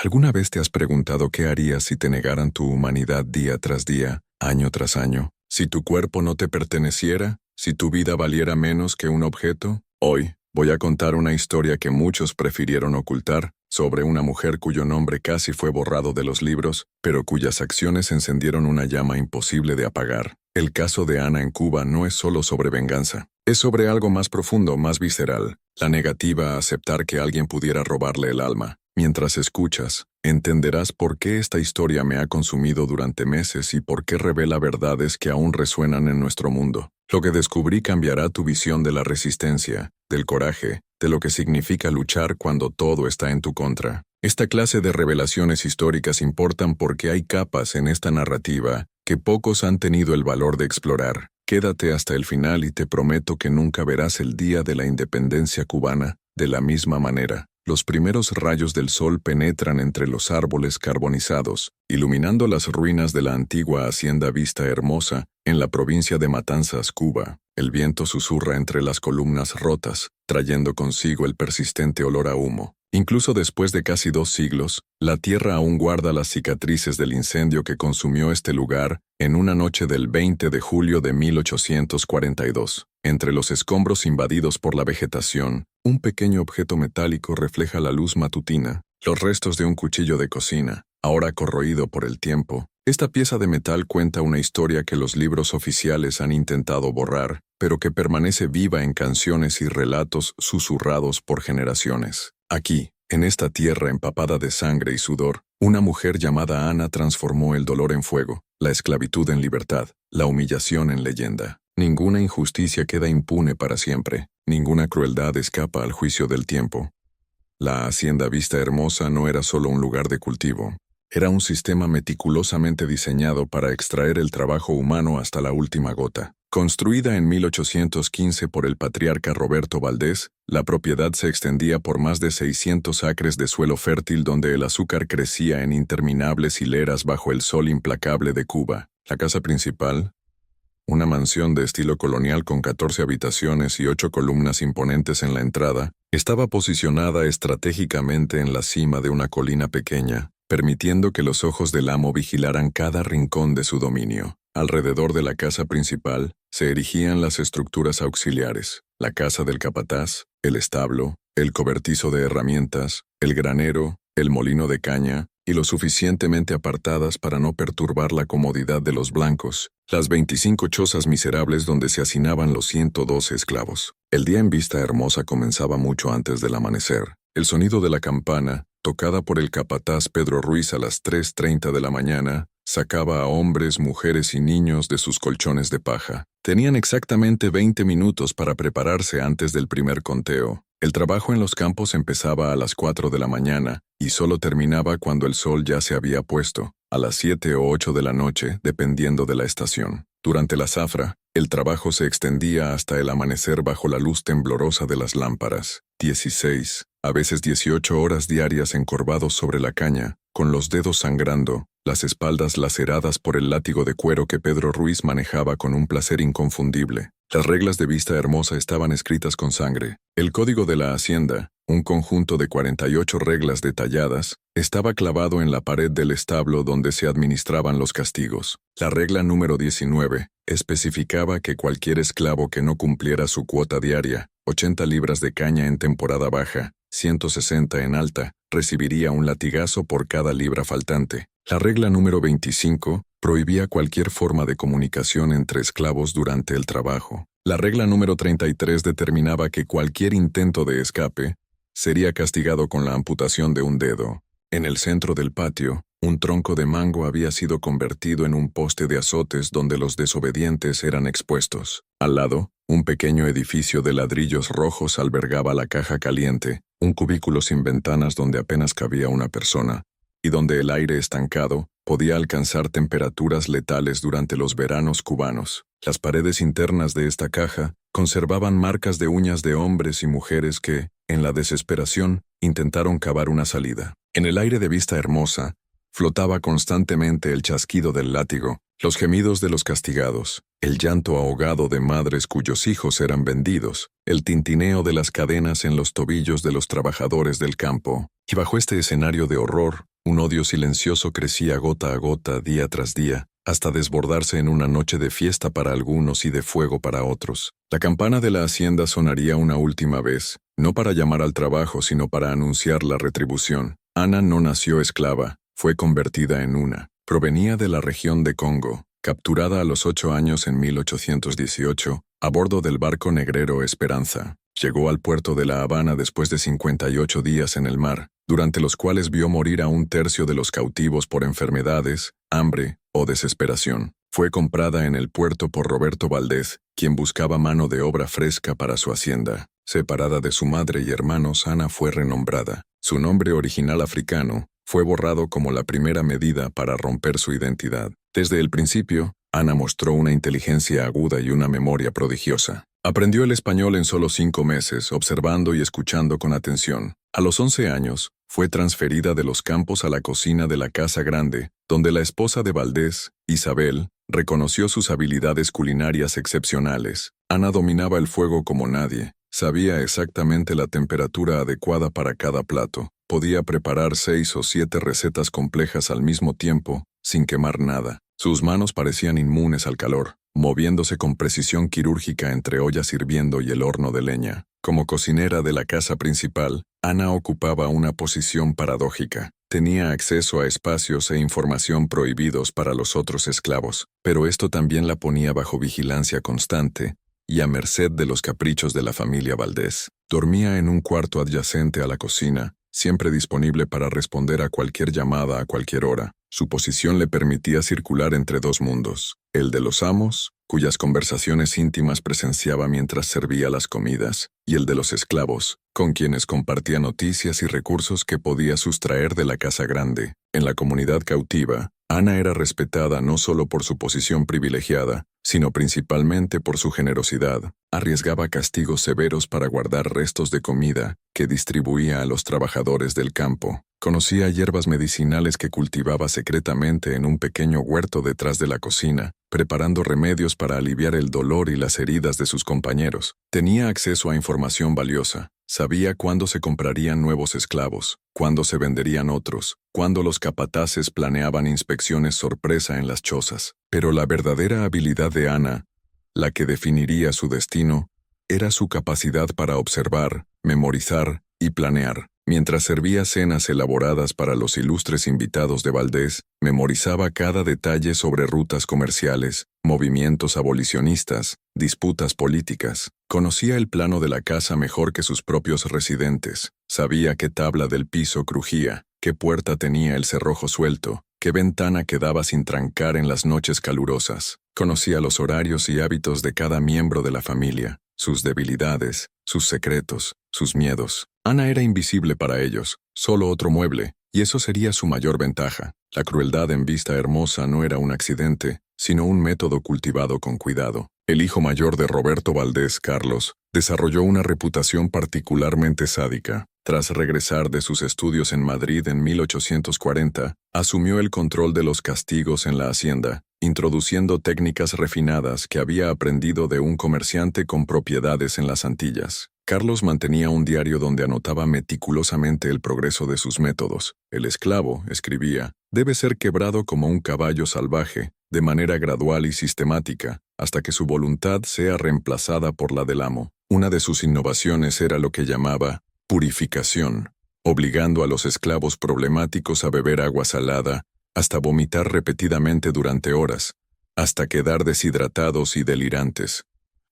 ¿Alguna vez te has preguntado qué harías si te negaran tu humanidad día tras día, año tras año? Si tu cuerpo no te perteneciera, si tu vida valiera menos que un objeto. Hoy, voy a contar una historia que muchos prefirieron ocultar, sobre una mujer cuyo nombre casi fue borrado de los libros, pero cuyas acciones encendieron una llama imposible de apagar. El caso de Ana en Cuba no es solo sobre venganza. Es sobre algo más profundo, más visceral, la negativa a aceptar que alguien pudiera robarle el alma. Mientras escuchas, entenderás por qué esta historia me ha consumido durante meses y por qué revela verdades que aún resuenan en nuestro mundo. Lo que descubrí cambiará tu visión de la resistencia, del coraje, de lo que significa luchar cuando todo está en tu contra. Esta clase de revelaciones históricas importan porque hay capas en esta narrativa que pocos han tenido el valor de explorar. Quédate hasta el final y te prometo que nunca verás el día de la independencia cubana de la misma manera. Los primeros rayos del sol penetran entre los árboles carbonizados, iluminando las ruinas de la antigua hacienda Vista Hermosa, en la provincia de Matanzas, Cuba. El viento susurra entre las columnas rotas, trayendo consigo el persistente olor a humo. Incluso después de casi 2 siglos, la tierra aún guarda las cicatrices del incendio que consumió este lugar en una noche del 20 de julio de 1842. Entre los escombros invadidos por la vegetación, un pequeño objeto metálico refleja la luz matutina, los restos de un cuchillo de cocina, ahora corroído por el tiempo. Esta pieza de metal cuenta una historia que los libros oficiales han intentado borrar, pero que permanece viva en canciones y relatos susurrados por generaciones. Aquí, en esta tierra empapada de sangre y sudor, una mujer llamada Ana transformó el dolor en fuego, la esclavitud en libertad, la humillación en leyenda. Ninguna injusticia queda impune para siempre, ninguna crueldad escapa al juicio del tiempo. La hacienda Vista Hermosa no era solo un lugar de cultivo, era un sistema meticulosamente diseñado para extraer el trabajo humano hasta la última gota. Construida en 1815 por el patriarca Roberto Valdés, la propiedad se extendía por más de 600 acres de suelo fértil donde el azúcar crecía en interminables hileras bajo el sol implacable de Cuba. La casa principal, una mansión de estilo colonial con 14 habitaciones y 8 columnas imponentes en la entrada, estaba posicionada estratégicamente en la cima de una colina pequeña, permitiendo que los ojos del amo vigilaran cada rincón de su dominio. Alrededor de la casa principal se erigían las estructuras auxiliares, la casa del capataz, el establo, el cobertizo de herramientas, el granero, el molino de caña, y lo suficientemente apartadas para no perturbar la comodidad de los blancos, las 25 chozas miserables donde se hacinaban los 112 esclavos. El día en Vista Hermosa comenzaba mucho antes del amanecer. El sonido de la campana, tocada por el capataz Pedro Ruiz a las 3:30 de la mañana, sacaba a hombres, mujeres y niños de sus colchones de paja. Tenían exactamente 20 minutos para prepararse antes del primer conteo. El trabajo en los campos empezaba a las 4 de la mañana y solo terminaba cuando el sol ya se había puesto, a las 7 o 8 de la noche, dependiendo de la estación. Durante la zafra, el trabajo se extendía hasta el amanecer bajo la luz temblorosa de las lámparas. 16, a veces 18 horas diarias encorvados sobre la caña, con los dedos sangrando, las espaldas laceradas por el látigo de cuero que Pedro Ruiz manejaba con un placer inconfundible. Las reglas de Vista Hermosa estaban escritas con sangre. El código de la hacienda, un conjunto de 48 reglas detalladas, estaba clavado en la pared del establo donde se administraban los castigos. La regla número 19 especificaba que cualquier esclavo que no cumpliera su cuota diaria, 80 libras de caña en temporada baja, 160 en alta, recibiría un latigazo por cada libra faltante. La regla número 25 prohibía cualquier forma de comunicación entre esclavos durante el trabajo. La regla número 33 determinaba que cualquier intento de escape sería castigado con la amputación de un dedo. En el centro del patio, un tronco de mango había sido convertido en un poste de azotes donde los desobedientes eran expuestos. Al lado, un pequeño edificio de ladrillos rojos albergaba la caja caliente, un cubículo sin ventanas donde apenas cabía una persona, y donde el aire estancado podía alcanzar temperaturas letales durante los veranos cubanos. Las paredes internas de esta caja conservaban marcas de uñas de hombres y mujeres que, en la desesperación, intentaron cavar una salida. En el aire de Vista Hermosa, flotaba constantemente el chasquido del látigo, los gemidos de los castigados, el llanto ahogado de madres cuyos hijos eran vendidos, el tintineo de las cadenas en los tobillos de los trabajadores del campo. Y bajo este escenario de horror, Un odio silencioso crecía gota a gota, día tras día, hasta desbordarse en una noche de fiesta para algunos y de fuego para otros. La campana de la hacienda sonaría una última vez, no para llamar al trabajo, sino para anunciar la retribución. Ana no nació esclava, fue convertida en una. Provenía de la región de Congo, capturada a los 8 años en 1818, a bordo del barco negrero Esperanza. Llegó al puerto de La Habana después de 58 días en el mar, durante los cuales vio morir a 1/3 de los cautivos por enfermedades, hambre o desesperación. Fue comprada en el puerto por Roberto Valdés, quien buscaba mano de obra fresca para su hacienda. Separada de su madre y hermanos, Ana fue renombrada. Su nombre original africano fue borrado como la primera medida para romper su identidad. Desde el principio, Ana mostró una inteligencia aguda y una memoria prodigiosa. Aprendió el español en solo 5 meses, observando y escuchando con atención. A los 11 años, fue transferida de los campos a la cocina de la casa grande, donde la esposa de Valdés, Isabel, reconoció sus habilidades culinarias excepcionales. Ana dominaba el fuego como nadie. Sabía exactamente la temperatura adecuada para cada plato. Podía preparar 6 o 7 recetas complejas al mismo tiempo, sin quemar nada. Sus manos parecían inmunes al calor, moviéndose con precisión quirúrgica entre ollas hirviendo y el horno de leña. Como cocinera de la casa principal, Ana ocupaba una posición paradójica. Tenía acceso a espacios e información prohibidos para los otros esclavos, pero esto también la ponía bajo vigilancia constante y a merced de los caprichos de la familia Valdés. Dormía en un cuarto adyacente a la cocina, siempre disponible para responder a cualquier llamada a cualquier hora. Su posición le permitía circular entre 2 mundos, el de los amos, cuyas conversaciones íntimas presenciaba mientras servía las comidas, y el de los esclavos, con quienes compartía noticias y recursos que podía sustraer de la casa grande. En la comunidad cautiva, Ana era respetada no solo por su posición privilegiada, sino principalmente por su generosidad. Arriesgaba castigos severos para guardar restos de comida que distribuía a los trabajadores del campo. Conocía hierbas medicinales que cultivaba secretamente en un pequeño huerto detrás de la cocina, preparando remedios para aliviar el dolor y las heridas de sus compañeros. Tenía acceso a información valiosa. Sabía cuándo se comprarían nuevos esclavos, cuándo se venderían otros, cuándo los capataces planeaban inspecciones sorpresa en las chozas. Pero la verdadera habilidad de Ana, la que definiría su destino, era su capacidad para observar, memorizar y planear. Mientras servía cenas elaboradas para los ilustres invitados de Valdés, memorizaba cada detalle sobre rutas comerciales, movimientos abolicionistas, disputas políticas. Conocía el plano de la casa mejor que sus propios residentes. Sabía qué tabla del piso crujía, qué puerta tenía el cerrojo suelto, qué ventana quedaba sin trancar en las noches calurosas. Conocía los horarios y hábitos de cada miembro de la familia, sus debilidades, sus secretos, sus miedos. Ana era invisible para ellos, solo otro mueble, y eso sería su mayor ventaja. La crueldad en Vista Hermosa no era un accidente, sino un método cultivado con cuidado. El hijo mayor de Roberto Valdés, Carlos, desarrolló una reputación particularmente sádica. Tras regresar de sus estudios en Madrid en 1840, asumió el control de los castigos en la hacienda, introduciendo técnicas refinadas que había aprendido de un comerciante con propiedades en las Antillas. Carlos mantenía un diario donde anotaba meticulosamente el progreso de sus métodos. El esclavo, escribía, debe ser quebrado como un caballo salvaje, de manera gradual y sistemática, hasta que su voluntad sea reemplazada por la del amo. Una de sus innovaciones era lo que llamaba purificación, obligando a los esclavos problemáticos a beber agua salada, hasta vomitar repetidamente durante horas, hasta quedar deshidratados y delirantes.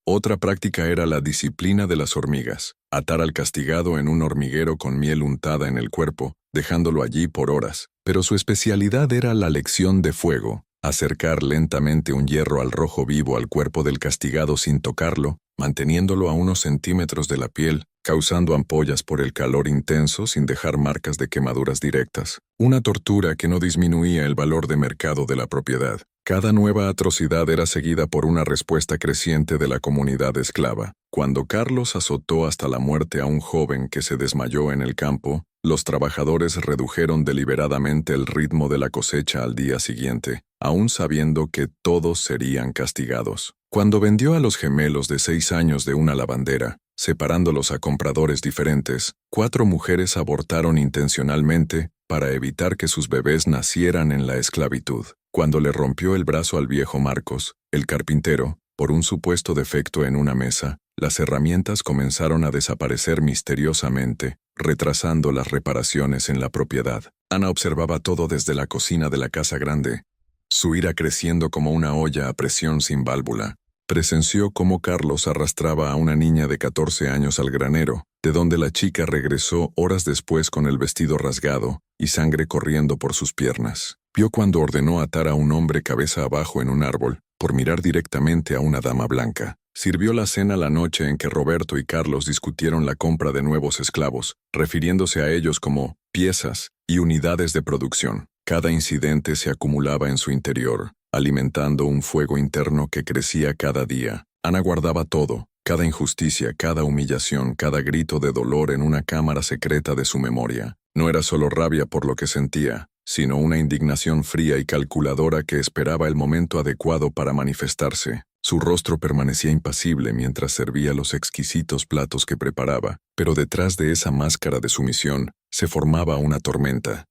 Otra práctica era la disciplina de las hormigas, atar al castigado en un hormiguero con miel untada en el cuerpo, dejándolo allí por horas. Pero su especialidad era la lección de fuego, acercar lentamente un hierro al rojo vivo al cuerpo del castigado sin tocarlo, manteniéndolo a unos centímetros de la piel, causando ampollas por el calor intenso sin dejar marcas de quemaduras directas. Una tortura que no disminuía el valor de mercado de la propiedad. Cada nueva atrocidad era seguida por una respuesta creciente de la comunidad esclava. Cuando Carlos azotó hasta la muerte a un joven que se desmayó en el campo, los trabajadores redujeron deliberadamente el ritmo de la cosecha al día siguiente, aún sabiendo que todos serían castigados. Cuando vendió a los gemelos de 6 años de una lavandera, separándolos a compradores diferentes, 4 mujeres abortaron intencionalmente para evitar que sus bebés nacieran en la esclavitud. Cuando le rompió el brazo al viejo Marcos, el carpintero, por un supuesto defecto en una mesa, las herramientas comenzaron a desaparecer misteriosamente, retrasando las reparaciones en la propiedad. Ana observaba todo desde la cocina de la casa grande, su ira creciendo como una olla a presión sin válvula. Presenció cómo Carlos arrastraba a una niña de 14 años al granero, de donde la chica regresó horas después con el vestido rasgado y sangre corriendo por sus piernas. Vio cuando ordenó atar a un hombre cabeza abajo en un árbol, por mirar directamente a una dama blanca. Sirvió la cena la noche en que Roberto y Carlos discutieron la compra de nuevos esclavos, refiriéndose a ellos como piezas y unidades de producción. Cada incidente se acumulaba en su interior, alimentando un fuego interno que crecía cada día. Ana guardaba todo, cada injusticia, cada humillación, cada grito de dolor en una cámara secreta de su memoria. No era solo rabia por lo que sentía, sino una indignación fría y calculadora que esperaba el momento adecuado para manifestarse. Su rostro permanecía impasible mientras servía los exquisitos platos que preparaba, pero detrás de esa máscara de sumisión se formaba una tormenta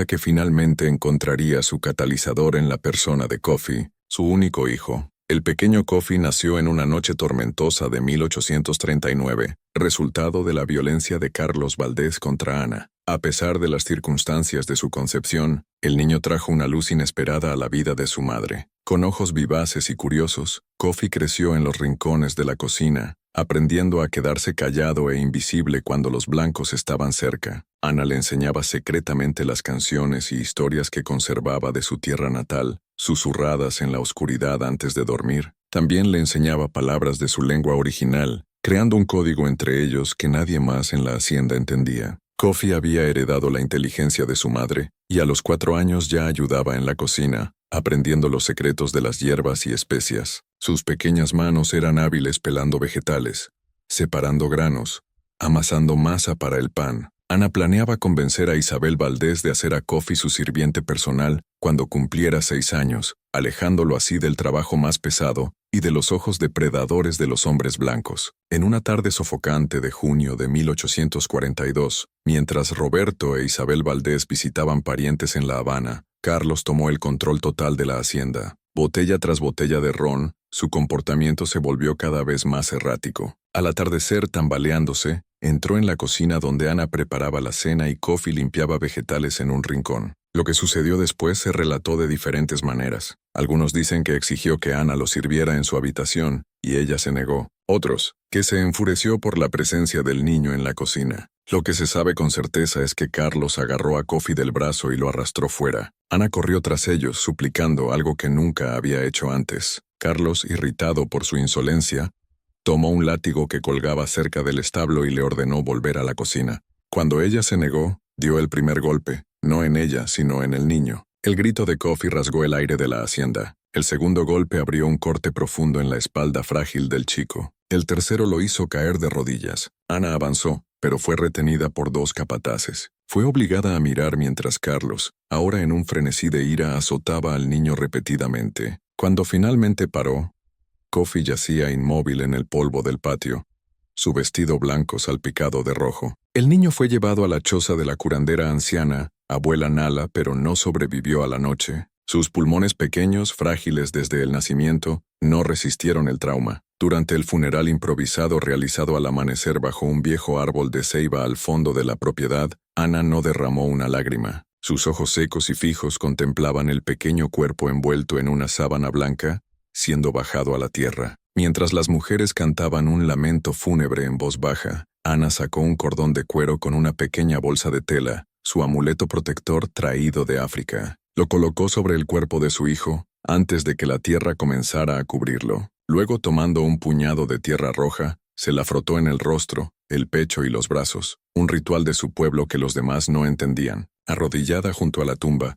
que finalmente encontraría su catalizador en la persona de Kofi, su único hijo. El pequeño Kofi nació en una noche tormentosa de 1839, resultado de la violencia de Carlos Valdés contra Ana. A pesar de las circunstancias de su concepción, el niño trajo una luz inesperada a la vida de su madre. Con ojos vivaces y curiosos, Kofi creció en los rincones de la cocina, aprendiendo a quedarse callado e invisible cuando los blancos estaban cerca. Ana le enseñaba secretamente las canciones y historias que conservaba de su tierra natal, susurradas en la oscuridad antes de dormir. También le enseñaba palabras de su lengua original, creando un código entre ellos que nadie más en la hacienda entendía. Kofi había heredado la inteligencia de su madre, y a los 4 años ya ayudaba en la cocina, aprendiendo los secretos de las hierbas y especias. Sus pequeñas manos eran hábiles pelando vegetales, separando granos, amasando masa para el pan. Ana planeaba convencer a Isabel Valdés de hacer a Kofi su sirviente personal cuando cumpliera 6 años, alejándolo así del trabajo más pesado y de los ojos depredadores de los hombres blancos. En una tarde sofocante de junio de 1842, mientras Roberto e Isabel Valdés visitaban parientes en La Habana, Carlos tomó el control total de la hacienda. Botella tras botella de ron, su comportamiento se volvió cada vez más errático. Al atardecer, tambaleándose, entró en la cocina donde Ana preparaba la cena y Kofi limpiaba vegetales en un rincón. Lo que sucedió después se relató de diferentes maneras. Algunos dicen que exigió que Ana lo sirviera en su habitación, y ella se negó. Otros, que se enfureció por la presencia del niño en la cocina. Lo que se sabe con certeza es que Carlos agarró a Kofi del brazo y lo arrastró fuera. Ana corrió tras ellos, suplicando algo que nunca había hecho antes. Carlos, irritado por su insolencia, tomó un látigo que colgaba cerca del establo y le ordenó volver a la cocina. Cuando ella se negó, dio el primer golpe, no en ella, sino en el niño. El grito de Kofi rasgó el aire de la hacienda. El segundo golpe abrió un corte profundo en la espalda frágil del chico. El tercero lo hizo caer de rodillas. Ana avanzó, pero fue retenida por 2 capataces. Fue obligada a mirar mientras Carlos, ahora en un frenesí de ira, azotaba al niño repetidamente. Cuando finalmente paró, Kofi yacía inmóvil en el polvo del patio, su vestido blanco salpicado de rojo. El niño fue llevado a la choza de la curandera anciana, abuela Nala, pero no sobrevivió a la noche. Sus pulmones pequeños, frágiles desde el nacimiento, no resistieron el trauma. Durante el funeral improvisado realizado al amanecer bajo un viejo árbol de ceiba al fondo de la propiedad, Ana no derramó una lágrima. Sus ojos secos y fijos contemplaban el pequeño cuerpo envuelto en una sábana blanca, siendo bajado a la tierra. Mientras las mujeres cantaban un lamento fúnebre en voz baja, Ana sacó un cordón de cuero con una pequeña bolsa de tela, su amuleto protector traído de África. Lo colocó sobre el cuerpo de su hijo, antes de que la tierra comenzara a cubrirlo. Luego, tomando un puñado de tierra roja, se la frotó en el rostro, el pecho y los brazos, un ritual de su pueblo que los demás no entendían. Arrodillada junto a la tumba,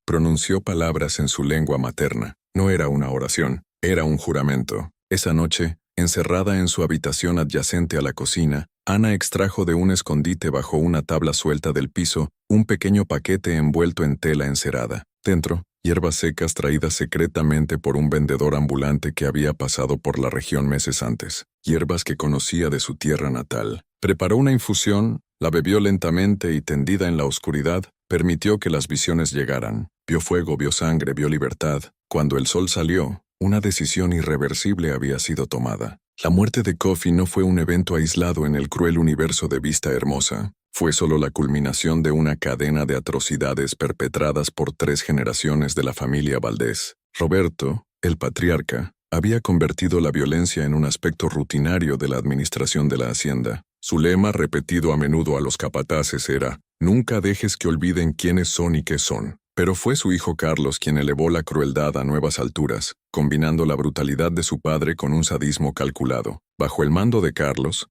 pronunció palabras en su lengua materna. No era una oración, era un juramento. Esa noche, encerrada en su habitación adyacente a la cocina, Ana extrajo de un escondite bajo una tabla suelta del piso un pequeño paquete envuelto en tela encerada. Dentro, hierbas secas traídas secretamente por un vendedor ambulante que había pasado por la región meses antes, hierbas que conocía de su tierra natal. Preparó una infusión, la bebió lentamente y tendida en la oscuridad, permitió que las visiones llegaran. Vio fuego, vio sangre, vio libertad. Cuando el sol salió, una decisión irreversible había sido tomada. La muerte de Coffee no fue un evento aislado en el cruel universo de Vista Hermosa. Fue solo la culminación de una cadena de atrocidades perpetradas por 3 generaciones de la familia Valdés. Roberto, el patriarca, había convertido la violencia en un aspecto rutinario de la administración de la hacienda. Su lema, repetido a menudo a los capataces, era: «Nunca dejes que olviden quiénes son y qué son». Pero fue su hijo Carlos quien elevó la crueldad a nuevas alturas, combinando la brutalidad de su padre con un sadismo calculado. Bajo el mando de Carlos,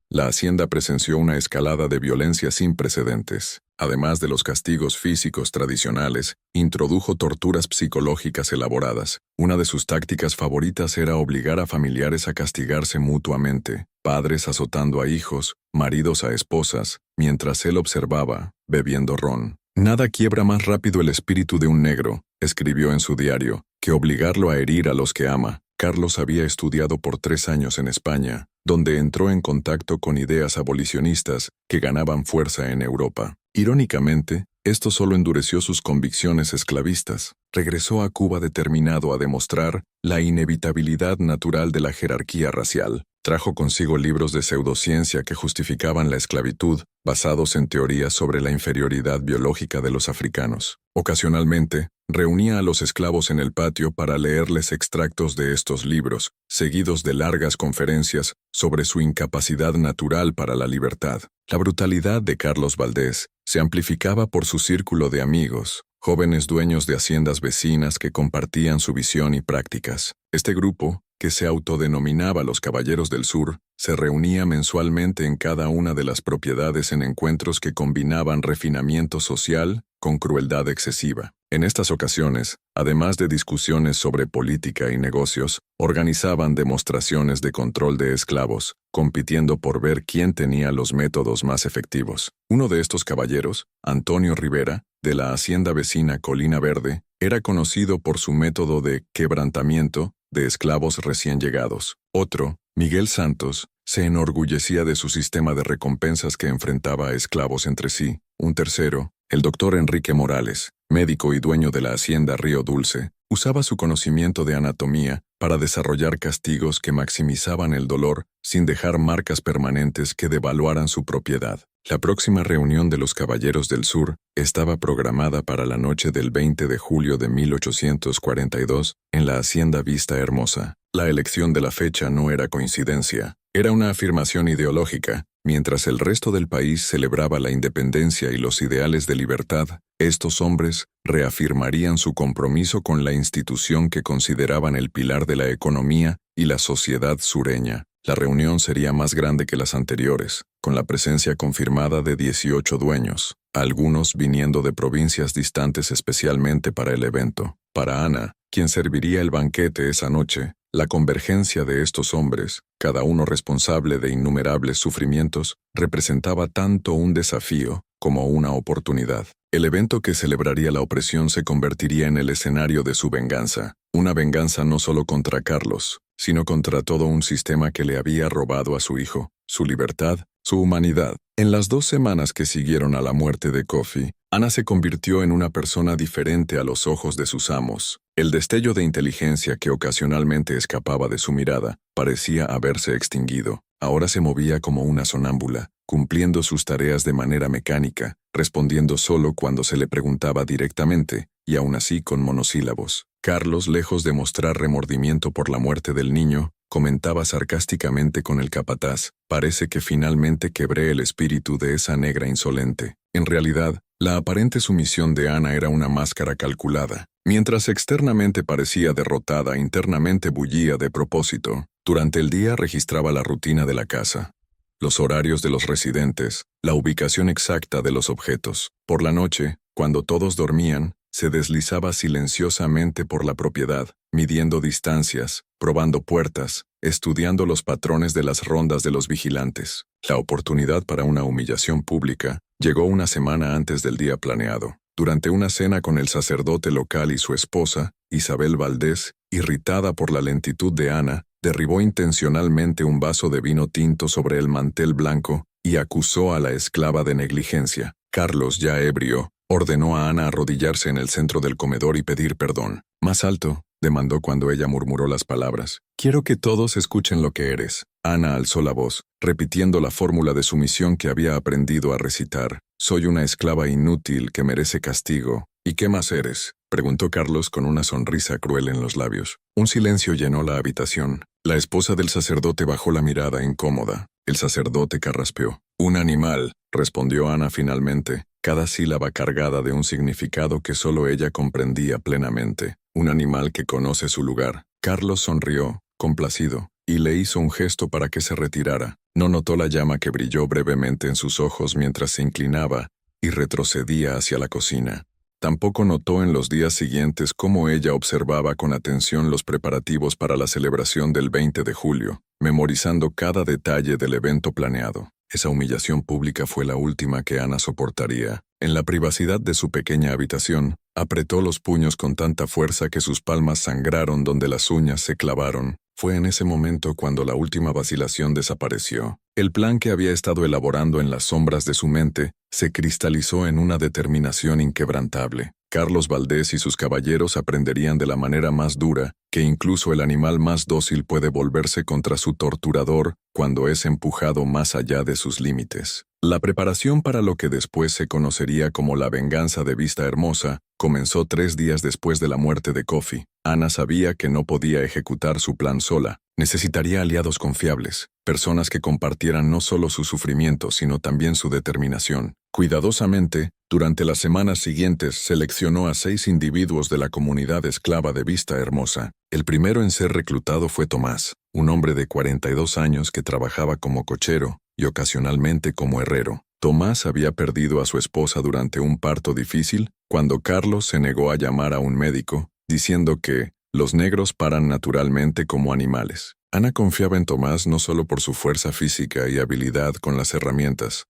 la hacienda presenció una escalada de violencia sin precedentes. Además de los castigos físicos tradicionales, introdujo torturas psicológicas elaboradas. Una de sus tácticas favoritas era obligar a familiares a castigarse mutuamente, padres azotando a hijos, maridos a esposas, mientras él observaba, bebiendo ron. «Nada quiebra más rápido el espíritu de un negro», escribió en su diario, «que obligarlo a herir a los que ama». Carlos había estudiado por 3 años en España, donde entró en contacto con ideas abolicionistas que ganaban fuerza en Europa. Irónicamente, esto solo endureció sus convicciones esclavistas. Regresó a Cuba determinado a demostrar la inevitabilidad natural de la jerarquía racial. Trajo consigo libros de pseudociencia que justificaban la esclavitud, basados en teorías sobre la inferioridad biológica de los africanos. Ocasionalmente, reunía a los esclavos en el patio para leerles extractos de estos libros, seguidos de largas conferencias sobre su incapacidad natural para la libertad. La brutalidad de Carlos Valdés se amplificaba por su círculo de amigos, jóvenes dueños de haciendas vecinas que compartían su visión y prácticas. Este grupo, que se autodenominaba los Caballeros del Sur, se reunía mensualmente en cada una de las propiedades en encuentros que combinaban refinamiento social con crueldad excesiva. En estas ocasiones, además de discusiones sobre política y negocios, organizaban demostraciones de control de esclavos, compitiendo por ver quién tenía los métodos más efectivos. Uno de estos caballeros, Antonio Rivera, de la hacienda vecina Colina Verde, era conocido por su método de quebrantamiento de esclavos recién llegados. Otro, Miguel Santos, se enorgullecía de su sistema de recompensas que enfrentaba a esclavos entre sí. Un tercero, el doctor Enrique Morales, médico y dueño de la hacienda Río Dulce, usaba su conocimiento de anatomía para desarrollar castigos que maximizaban el dolor sin dejar marcas permanentes que devaluaran su propiedad. La próxima reunión de los Caballeros del Sur estaba programada para la noche del 20 de julio de 1842 en la hacienda Vista Hermosa. La elección de la fecha no era coincidencia, era una afirmación ideológica. Mientras el resto del país celebraba la independencia y los ideales de libertad, estos hombres reafirmarían su compromiso con la institución que consideraban el pilar de la economía y la sociedad sureña. La reunión sería más grande que las anteriores, con la presencia confirmada de 18 dueños, algunos viniendo de provincias distantes especialmente para el evento. Para Ana, quien serviría el banquete esa noche, la convergencia de estos hombres, cada uno responsable de innumerables sufrimientos, representaba tanto un desafío como una oportunidad. El evento que celebraría la opresión se convertiría en el escenario de su venganza, una venganza no solo contra Carlos, sino contra todo un sistema que le había robado a su hijo, su libertad, su humanidad. En las 2 semanas que siguieron a la muerte de Coffee, Ana se convirtió en una persona diferente a los ojos de sus amos. El destello de inteligencia que ocasionalmente escapaba de su mirada parecía haberse extinguido. Ahora se movía como una sonámbula, cumpliendo sus tareas de manera mecánica, respondiendo solo cuando se le preguntaba directamente, y aún así con monosílabos. Carlos, lejos de mostrar remordimiento por la muerte del niño, comentaba sarcásticamente con el capataz: «Parece que finalmente quebré el espíritu de esa negra insolente». En realidad, la aparente sumisión de Ana era una máscara calculada. Mientras externamente parecía derrotada, internamente bullía de propósito. Durante el día registraba la rutina de la casa, los horarios de los residentes, la ubicación exacta de los objetos. Por la noche, cuando todos dormían, se deslizaba silenciosamente por la propiedad, midiendo distancias, probando puertas, estudiando los patrones de las rondas de los vigilantes. La oportunidad para una humillación pública llegó una semana antes del día planeado. Durante una cena con el sacerdote local y su esposa, Isabel Valdés, irritada por la lentitud de Ana, derribó intencionalmente un vaso de vino tinto sobre el mantel blanco y acusó a la esclava de negligencia. Carlos, ya ebrio, ordenó a Ana arrodillarse en el centro del comedor y pedir perdón. Más alto, demandó cuando ella murmuró las palabras. Quiero que todos escuchen lo que eres. Ana alzó la voz, repitiendo la fórmula de sumisión que había aprendido a recitar. Soy una esclava inútil que merece castigo. ¿Y qué más eres?, preguntó Carlos con una sonrisa cruel en los labios. Un silencio llenó la habitación. La esposa del sacerdote bajó la mirada incómoda. El sacerdote carraspeó. Un animal, respondió Ana finalmente, cada sílaba cargada de un significado que solo ella comprendía plenamente. Un animal que conoce su lugar. Carlos sonrió, complacido, y le hizo un gesto para que se retirara. No notó la llama que brilló brevemente en sus ojos mientras se inclinaba y retrocedía hacia la cocina. Tampoco notó en los días siguientes cómo ella observaba con atención los preparativos para la celebración del 20 de julio, memorizando cada detalle del evento planeado. Esa humillación pública fue la última que Ana soportaría. En la privacidad de su pequeña habitación, apretó los puños con tanta fuerza que sus palmas sangraron donde las uñas se clavaron. Fue en ese momento cuando la última vacilación desapareció. El plan que había estado elaborando en las sombras de su mente se cristalizó en una determinación inquebrantable. Carlos Valdés y sus caballeros aprenderían de la manera más dura que incluso el animal más dócil puede volverse contra su torturador cuando es empujado más allá de sus límites. La preparación para lo que después se conocería como la venganza de Vista Hermosa comenzó 3 días después de la muerte de Kofi. Ana sabía que no podía ejecutar su plan sola. Necesitaría aliados confiables, personas que compartieran no solo su sufrimiento, sino también su determinación. Cuidadosamente, durante las semanas siguientes seleccionó a 6 individuos de la comunidad esclava de Vista Hermosa. El primero en ser reclutado fue Tomás, un hombre de 42 años que trabajaba como cochero y ocasionalmente como herrero. Tomás había perdido a su esposa durante un parto difícil cuando Carlos se negó a llamar a un médico, diciendo que los negros paran naturalmente como animales. Ana confiaba en Tomás no solo por su fuerza física y habilidad con las herramientas,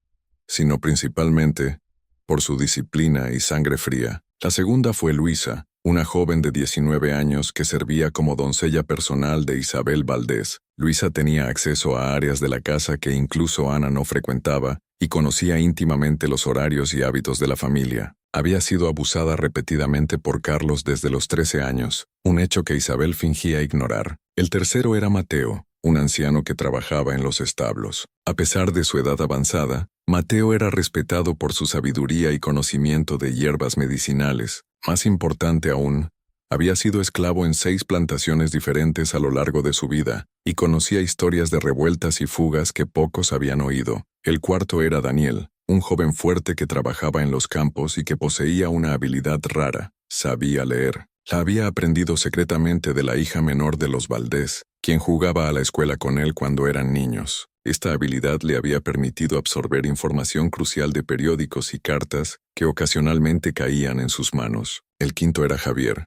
sino principalmente por su disciplina y sangre fría. La segunda fue Luisa, una joven de 19 años que servía como doncella personal de Isabel Valdés. Luisa tenía acceso a áreas de la casa que incluso Ana no frecuentaba y conocía íntimamente los horarios y hábitos de la familia. Había sido abusada repetidamente por Carlos desde los 13 años, un hecho que Isabel fingía ignorar. El tercero era Mateo, un anciano que trabajaba en los establos. A pesar de su edad avanzada, Mateo era respetado por su sabiduría y conocimiento de hierbas medicinales. Más importante aún, había sido esclavo en 6 plantaciones diferentes a lo largo de su vida, y conocía historias de revueltas y fugas que pocos habían oído. El cuarto era Daniel, un joven fuerte que trabajaba en los campos y que poseía una habilidad rara: sabía leer. La había aprendido secretamente de la hija menor de los Valdés, quien jugaba a la escuela con él cuando eran niños. Esta habilidad le había permitido absorber información crucial de periódicos y cartas que ocasionalmente caían en sus manos. El quinto era Javier,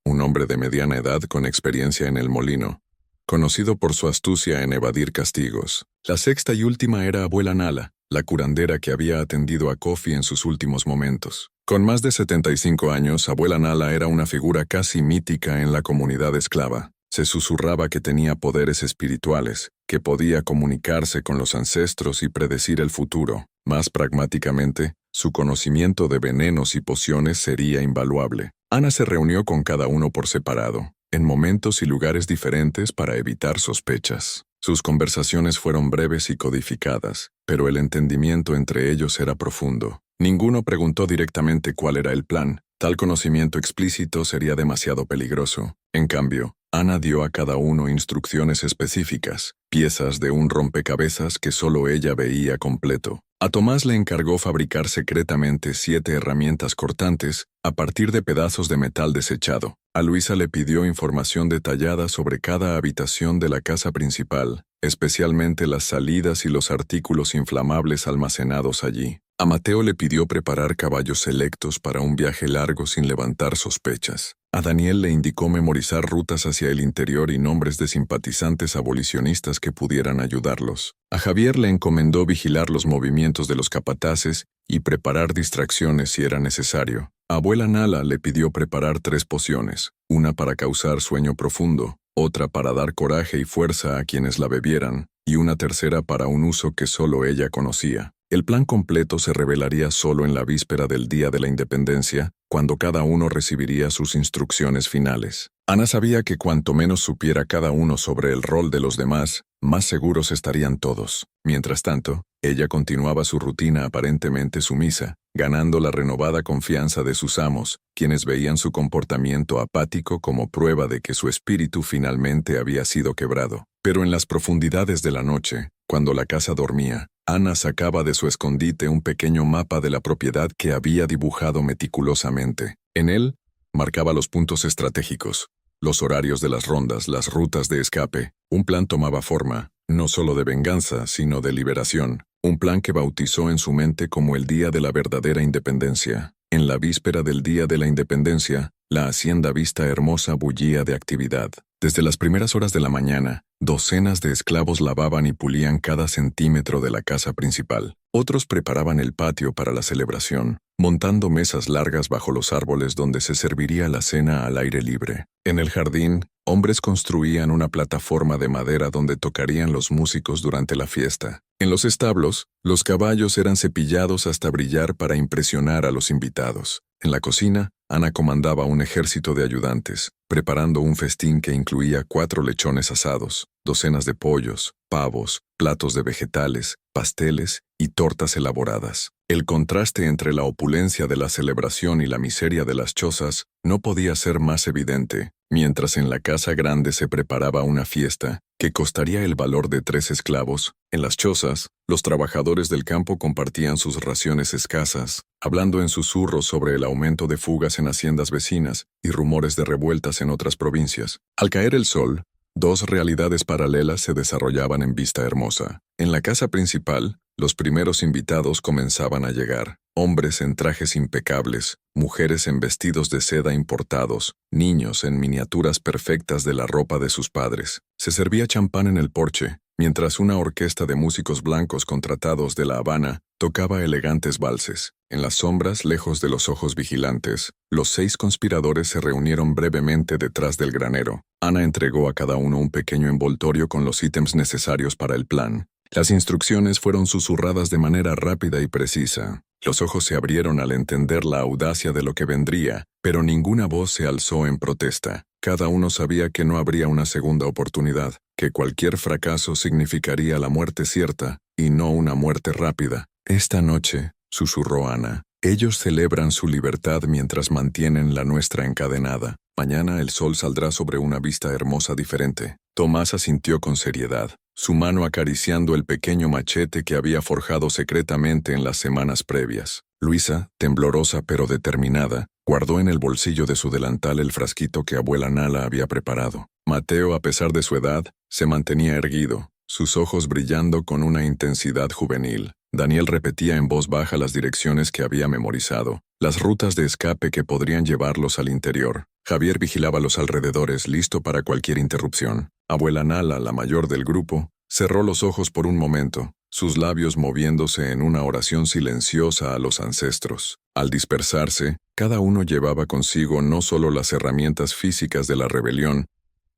un hombre de mediana edad con experiencia en el molino, conocido por su astucia en evadir castigos. La sexta y última era Abuela Nala, la curandera que había atendido a Kofi en sus últimos momentos. Con más de 75 años, Abuela Nala era una figura casi mítica en la comunidad esclava. Se susurraba que tenía poderes espirituales, que podía comunicarse con los ancestros y predecir el futuro. Más pragmáticamente, su conocimiento de venenos y pociones sería invaluable. Ana se reunió con cada uno por separado, en momentos y lugares diferentes para evitar sospechas. Sus conversaciones fueron breves y codificadas, pero el entendimiento entre ellos era profundo. Ninguno preguntó directamente cuál era el plan. Tal conocimiento explícito sería demasiado peligroso. En cambio, Ana dio a cada uno instrucciones específicas, piezas de un rompecabezas que solo ella veía completo. A Tomás le encargó fabricar secretamente 7 herramientas cortantes a partir de pedazos de metal desechado. A Luisa le pidió información detallada sobre cada habitación de la casa principal, especialmente las salidas y los artículos inflamables almacenados allí. A Mateo le pidió preparar caballos selectos para un viaje largo sin levantar sospechas. A Daniel le indicó memorizar rutas hacia el interior y nombres de simpatizantes abolicionistas que pudieran ayudarlos. A Javier le encomendó vigilar los movimientos de los capataces y preparar distracciones si era necesario. Abuela Nala le pidió preparar 3 pociones, una para causar sueño profundo, otra para dar coraje y fuerza a quienes la bebieran, y una tercera para un uso que solo ella conocía. El plan completo se revelaría solo en la víspera del Día de la Independencia, cuando cada uno recibiría sus instrucciones finales. Ana sabía que cuanto menos supiera cada uno sobre el rol de los demás, más seguros estarían todos. Mientras tanto, ella continuaba su rutina aparentemente sumisa, ganando la renovada confianza de sus amos, quienes veían su comportamiento apático como prueba de que su espíritu finalmente había sido quebrado. Pero en las profundidades de la noche, cuando la casa dormía, Ana sacaba de su escondite un pequeño mapa de la propiedad que había dibujado meticulosamente. En él, marcaba los puntos estratégicos, los horarios de las rondas, las rutas de escape. Un plan tomaba forma, no solo de venganza, sino de liberación. Un plan que bautizó en su mente como el Día de la Verdadera Independencia. En la víspera del Día de la Independencia, la hacienda Vista Hermosa bullía de actividad. Desde las primeras horas de la mañana, docenas de esclavos lavaban y pulían cada centímetro de la casa principal. Otros preparaban el patio para la celebración, montando mesas largas bajo los árboles donde se serviría la cena al aire libre. En el jardín, hombres construían una plataforma de madera donde tocarían los músicos durante la fiesta. En los establos, los caballos eran cepillados hasta brillar para impresionar a los invitados. En la cocina, Ana comandaba un ejército de ayudantes, preparando un festín que incluía 4 lechones asados, docenas de pollos, pavos, platos de vegetales, pasteles y tortas elaboradas. El contraste entre la opulencia de la celebración y la miseria de las chozas no podía ser más evidente, mientras en la casa grande se preparaba una fiesta que costaría el valor de 3 esclavos. En las chozas, los trabajadores del campo compartían sus raciones escasas, hablando en susurros sobre el aumento de fugas en haciendas vecinas y rumores de revueltas en otras provincias. Al caer el sol, 2 realidades paralelas se desarrollaban en Vista Hermosa. En la casa principal, los primeros invitados comenzaban a llegar. Hombres en trajes impecables, mujeres en vestidos de seda importados, niños en miniaturas perfectas de la ropa de sus padres. Se servía champán en el porche, mientras una orquesta de músicos blancos contratados de La Habana tocaba elegantes valses. En las sombras, lejos de los ojos vigilantes, los 6 conspiradores se reunieron brevemente detrás del granero. Ana entregó a cada uno un pequeño envoltorio con los ítems necesarios para el plan. Las instrucciones fueron susurradas de manera rápida y precisa. Los ojos se abrieron al entender la audacia de lo que vendría, pero ninguna voz se alzó en protesta. Cada uno sabía que no habría una segunda oportunidad, que cualquier fracaso significaría la muerte cierta, y no una muerte rápida. Esta noche, susurró Ana, ellos celebran su libertad mientras mantienen la nuestra encadenada. Mañana el sol saldrá sobre una vista hermosa diferente. Tomás asintió con seriedad, su mano acariciando el pequeño machete que había forjado secretamente en las semanas previas. Luisa, temblorosa pero determinada, guardó en el bolsillo de su delantal el frasquito que abuela Nala había preparado. Mateo, a pesar de su edad, se mantenía erguido, sus ojos brillando con una intensidad juvenil. Daniel repetía en voz baja las direcciones que había memorizado, las rutas de escape que podrían llevarlos al interior. Javier vigilaba los alrededores, listo para cualquier interrupción. Abuela Nala, la mayor del grupo, cerró los ojos por un momento, sus labios moviéndose en una oración silenciosa a los ancestros. Al dispersarse, cada uno llevaba consigo no solo las herramientas físicas de la rebelión,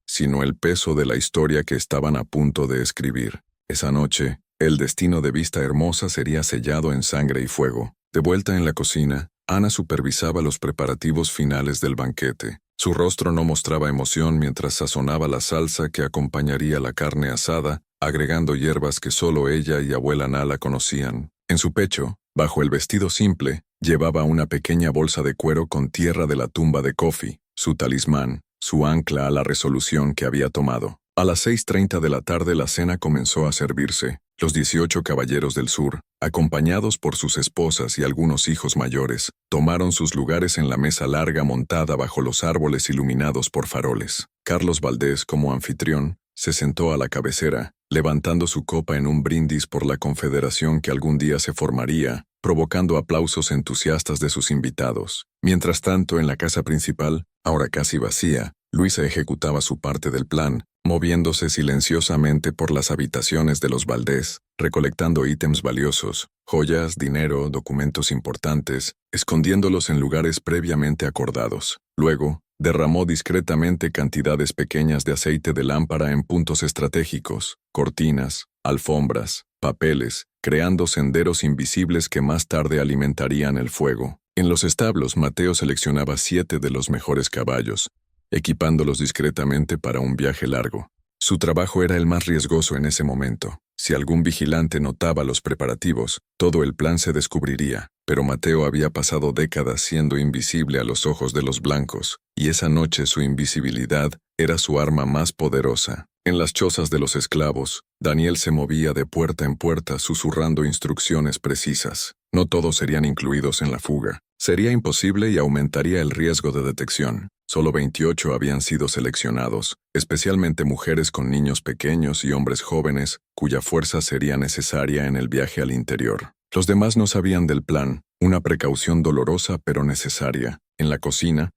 sino el peso de la historia que estaban a punto de escribir. Esa noche, el destino de Vista Hermosa sería sellado en sangre y fuego. De vuelta en la cocina, Ana supervisaba los preparativos finales del banquete. Su rostro no mostraba emoción mientras sazonaba la salsa que acompañaría la carne asada, agregando hierbas que solo ella y abuela Nala conocían. En su pecho, bajo el vestido simple, llevaba una pequeña bolsa de cuero con tierra de la tumba de Kofi, su talismán, su ancla a la resolución que había tomado. A las 6:30 de la tarde la cena comenzó a servirse. Los 18 caballeros del sur, acompañados por sus esposas y algunos hijos mayores, tomaron sus lugares en la mesa larga montada bajo los árboles iluminados por faroles. Carlos Valdés, como anfitrión, se sentó a la cabecera, levantando su copa en un brindis por la confederación que algún día se formaría, provocando aplausos entusiastas de sus invitados. Mientras tanto, en la casa principal, ahora casi vacía, Luisa ejecutaba su parte del plan, moviéndose silenciosamente por las habitaciones de los Valdés, recolectando ítems valiosos, joyas, dinero, documentos importantes, escondiéndolos en lugares previamente acordados. Luego, derramó discretamente cantidades pequeñas de aceite de lámpara en puntos estratégicos, cortinas, alfombras, papeles, creando senderos invisibles que más tarde alimentarían el fuego. En los establos, Mateo seleccionaba 7 de los mejores caballos, equipándolos discretamente para un viaje largo. Su trabajo era el más riesgoso en ese momento. Si algún vigilante notaba los preparativos, todo el plan se descubriría, pero Mateo había pasado décadas siendo invisible a los ojos de los blancos, y esa noche su invisibilidad era su arma más poderosa. En las chozas de los esclavos, Daniel se movía de puerta en puerta susurrando instrucciones precisas. No todos serían incluidos en la fuga. Sería imposible y aumentaría el riesgo de detección. Solo 28 habían sido seleccionados, especialmente mujeres con niños pequeños y hombres jóvenes, cuya fuerza sería necesaria en el viaje al interior. Los demás no sabían del plan, una precaución dolorosa pero necesaria. En la cocina,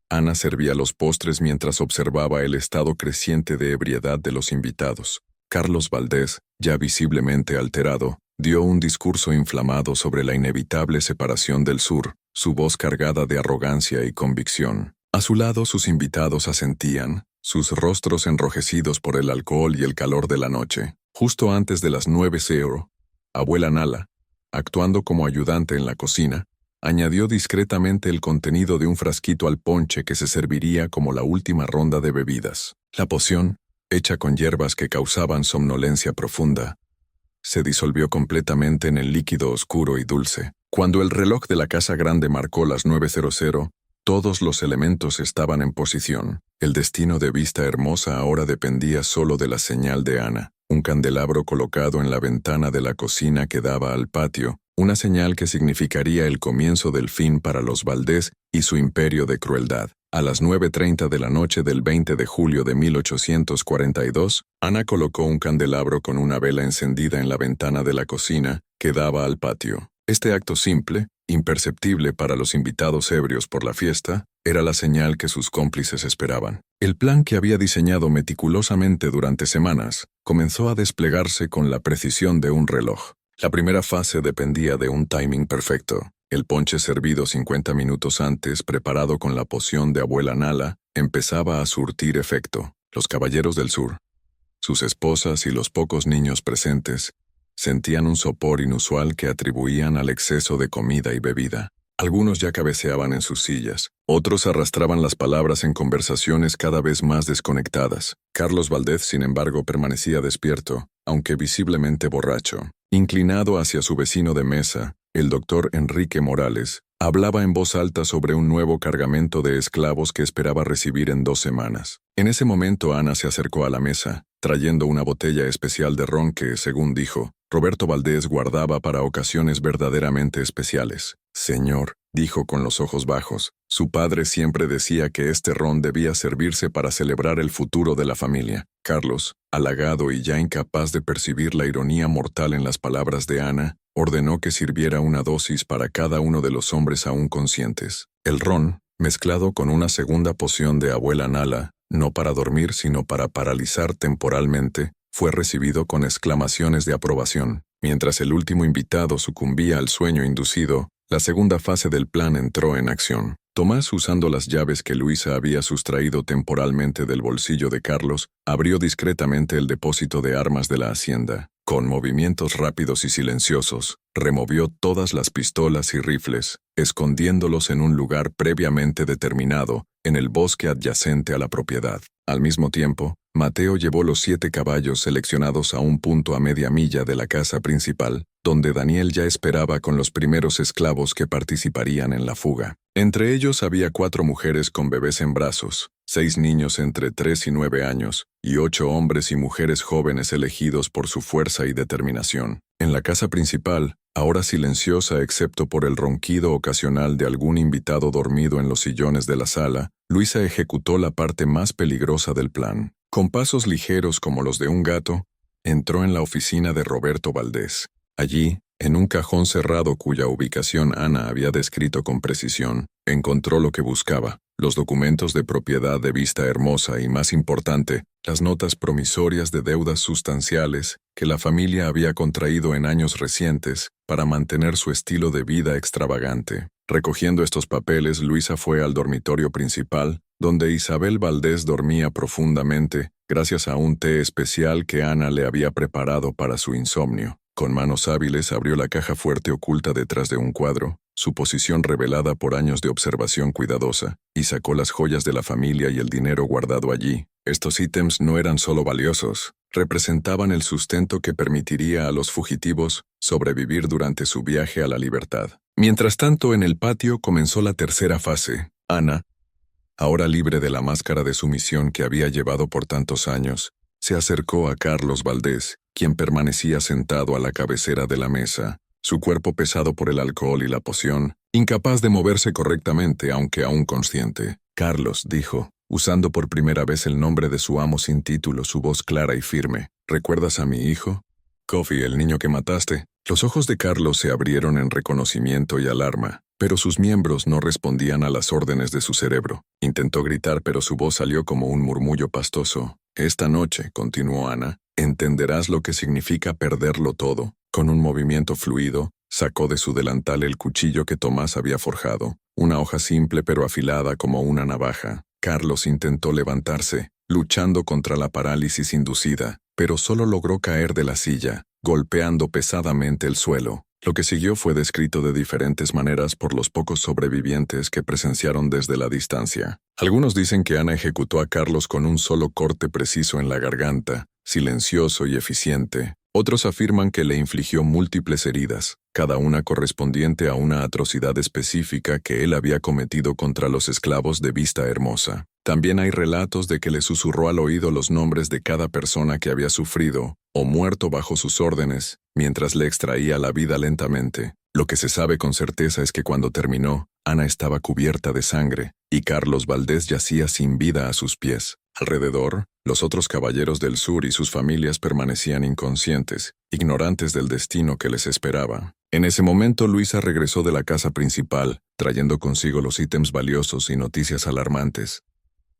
Ana servía los postres mientras observaba el estado creciente de ebriedad de los invitados. Carlos Valdés, ya visiblemente alterado, dio un discurso inflamado sobre la inevitable separación del sur, su voz cargada de arrogancia y convicción. A su lado sus invitados asentían, sus rostros enrojecidos por el alcohol y el calor de la noche. Justo antes de las 9:00, abuela Nala, actuando como ayudante en la cocina, añadió discretamente el contenido de un frasquito al ponche que se serviría como la última ronda de bebidas. La poción, hecha con hierbas que causaban somnolencia profunda, se disolvió completamente en el líquido oscuro y dulce. Cuando el reloj de la casa grande marcó las 9:00, todos los elementos estaban en posición. El destino de Vista Hermosa ahora dependía solo de la señal de Ana, un candelabro colocado en la ventana de la cocina que daba al patio, una señal que significaría el comienzo del fin para los Valdés y su imperio de crueldad. A las 9:30 de la noche del 20 de julio de 1842, Ana colocó un candelabro con una vela encendida en la ventana de la cocina que daba al patio. Este acto simple, imperceptible para los invitados ebrios por la fiesta, era la señal que sus cómplices esperaban. El plan que había diseñado meticulosamente durante semanas comenzó a desplegarse con la precisión de un reloj. La primera fase dependía de un timing perfecto. El ponche servido 50 minutos antes, preparado con la poción de abuela Nala, empezaba a surtir efecto. Los caballeros del sur, sus esposas y los pocos niños presentes, sentían un sopor inusual que atribuían al exceso de comida y bebida. Algunos ya cabeceaban en sus sillas, otros arrastraban las palabras en conversaciones cada vez más desconectadas. Carlos Valdés, sin embargo, permanecía despierto, aunque visiblemente borracho. Inclinado hacia su vecino de mesa, el doctor Enrique Morales, hablaba en voz alta sobre un nuevo cargamento de esclavos que esperaba recibir en 2 semanas. En ese momento Ana se acercó a la mesa, trayendo una botella especial de ron que, según dijo, Roberto Valdés guardaba para ocasiones verdaderamente especiales. «Señor», dijo con los ojos bajos, su padre siempre decía que este ron debía servirse para celebrar el futuro de la familia. Carlos, halagado y ya incapaz de percibir la ironía mortal en las palabras de Ana, ordenó que sirviera una dosis para cada uno de los hombres aún conscientes. El ron, mezclado con una segunda poción de abuela Nala, no para dormir sino para paralizar temporalmente, fue recibido con exclamaciones de aprobación. Mientras el último invitado sucumbía al sueño inducido, la segunda fase del plan entró en acción. Tomás, usando las llaves que Luisa había sustraído temporalmente del bolsillo de Carlos, abrió discretamente el depósito de armas de la hacienda. Con movimientos rápidos y silenciosos, removió todas las pistolas y rifles, escondiéndolos en un lugar previamente determinado, en el bosque adyacente a la propiedad. Al mismo tiempo, Mateo llevó los 7 caballos seleccionados a un punto a media milla de la casa principal, donde Daniel ya esperaba con los primeros esclavos que participarían en la fuga. Entre ellos había 4 mujeres con bebés en brazos, 6 niños entre 3 y 9 años, y 8 hombres y mujeres jóvenes elegidos por su fuerza y determinación. En la casa principal, ahora silenciosa excepto por el ronquido ocasional de algún invitado dormido en los sillones de la sala, Luisa ejecutó la parte más peligrosa del plan. Con pasos ligeros como los de un gato, entró en la oficina de Roberto Valdés. Allí, en un cajón cerrado cuya ubicación Ana había descrito con precisión, encontró lo que buscaba, los documentos de propiedad de Vista Hermosa y, más importante, las notas promisorias de deudas sustanciales que la familia había contraído en años recientes para mantener su estilo de vida extravagante. Recogiendo estos papeles, Luisa fue al dormitorio principal, donde Isabel Valdés dormía profundamente, gracias a un té especial que Ana le había preparado para su insomnio. Con manos hábiles abrió la caja fuerte oculta detrás de un cuadro, su posición revelada por años de observación cuidadosa, y sacó las joyas de la familia y el dinero guardado allí. Estos ítems no eran solo valiosos, representaban el sustento que permitiría a los fugitivos sobrevivir durante su viaje a la libertad. Mientras tanto, en el patio comenzó la tercera fase. Ana, ahora libre de la máscara de sumisión que había llevado por tantos años, se acercó a Carlos Valdés, quien permanecía sentado a la cabecera de la mesa, su cuerpo pesado por el alcohol y la poción, incapaz de moverse correctamente aunque aún consciente. Carlos, dijo, usando por primera vez el nombre de su amo sin título, su voz clara y firme, ¿recuerdas a mi hijo? Coffee, el niño que mataste. Los ojos de Carlos se abrieron en reconocimiento y alarma, pero sus miembros no respondían a las órdenes de su cerebro. Intentó gritar, pero su voz salió como un murmullo pastoso. Esta noche, continuó Ana, entenderás lo que significa perderlo todo. Con un movimiento fluido, sacó de su delantal el cuchillo que Tomás había forjado, una hoja simple pero afilada como una navaja. Carlos intentó levantarse, luchando contra la parálisis inducida, pero solo logró caer de la silla, golpeando pesadamente el suelo. Lo que siguió fue descrito de diferentes maneras por los pocos sobrevivientes que presenciaron desde la distancia. Algunos dicen que Ana ejecutó a Carlos con un solo corte preciso en la garganta, silencioso y eficiente. Otros afirman que le infligió múltiples heridas, cada una correspondiente a una atrocidad específica que él había cometido contra los esclavos de Vista Hermosa. También hay relatos de que le susurró al oído los nombres de cada persona que había sufrido o muerto bajo sus órdenes, mientras le extraía la vida lentamente. Lo que se sabe con certeza es que cuando terminó, Ana estaba cubierta de sangre, y Carlos Valdés yacía sin vida a sus pies. Alrededor, los otros caballeros del sur y sus familias permanecían inconscientes, ignorantes del destino que les esperaba. En ese momento, Luisa regresó de la casa principal, trayendo consigo los ítems valiosos y noticias alarmantes.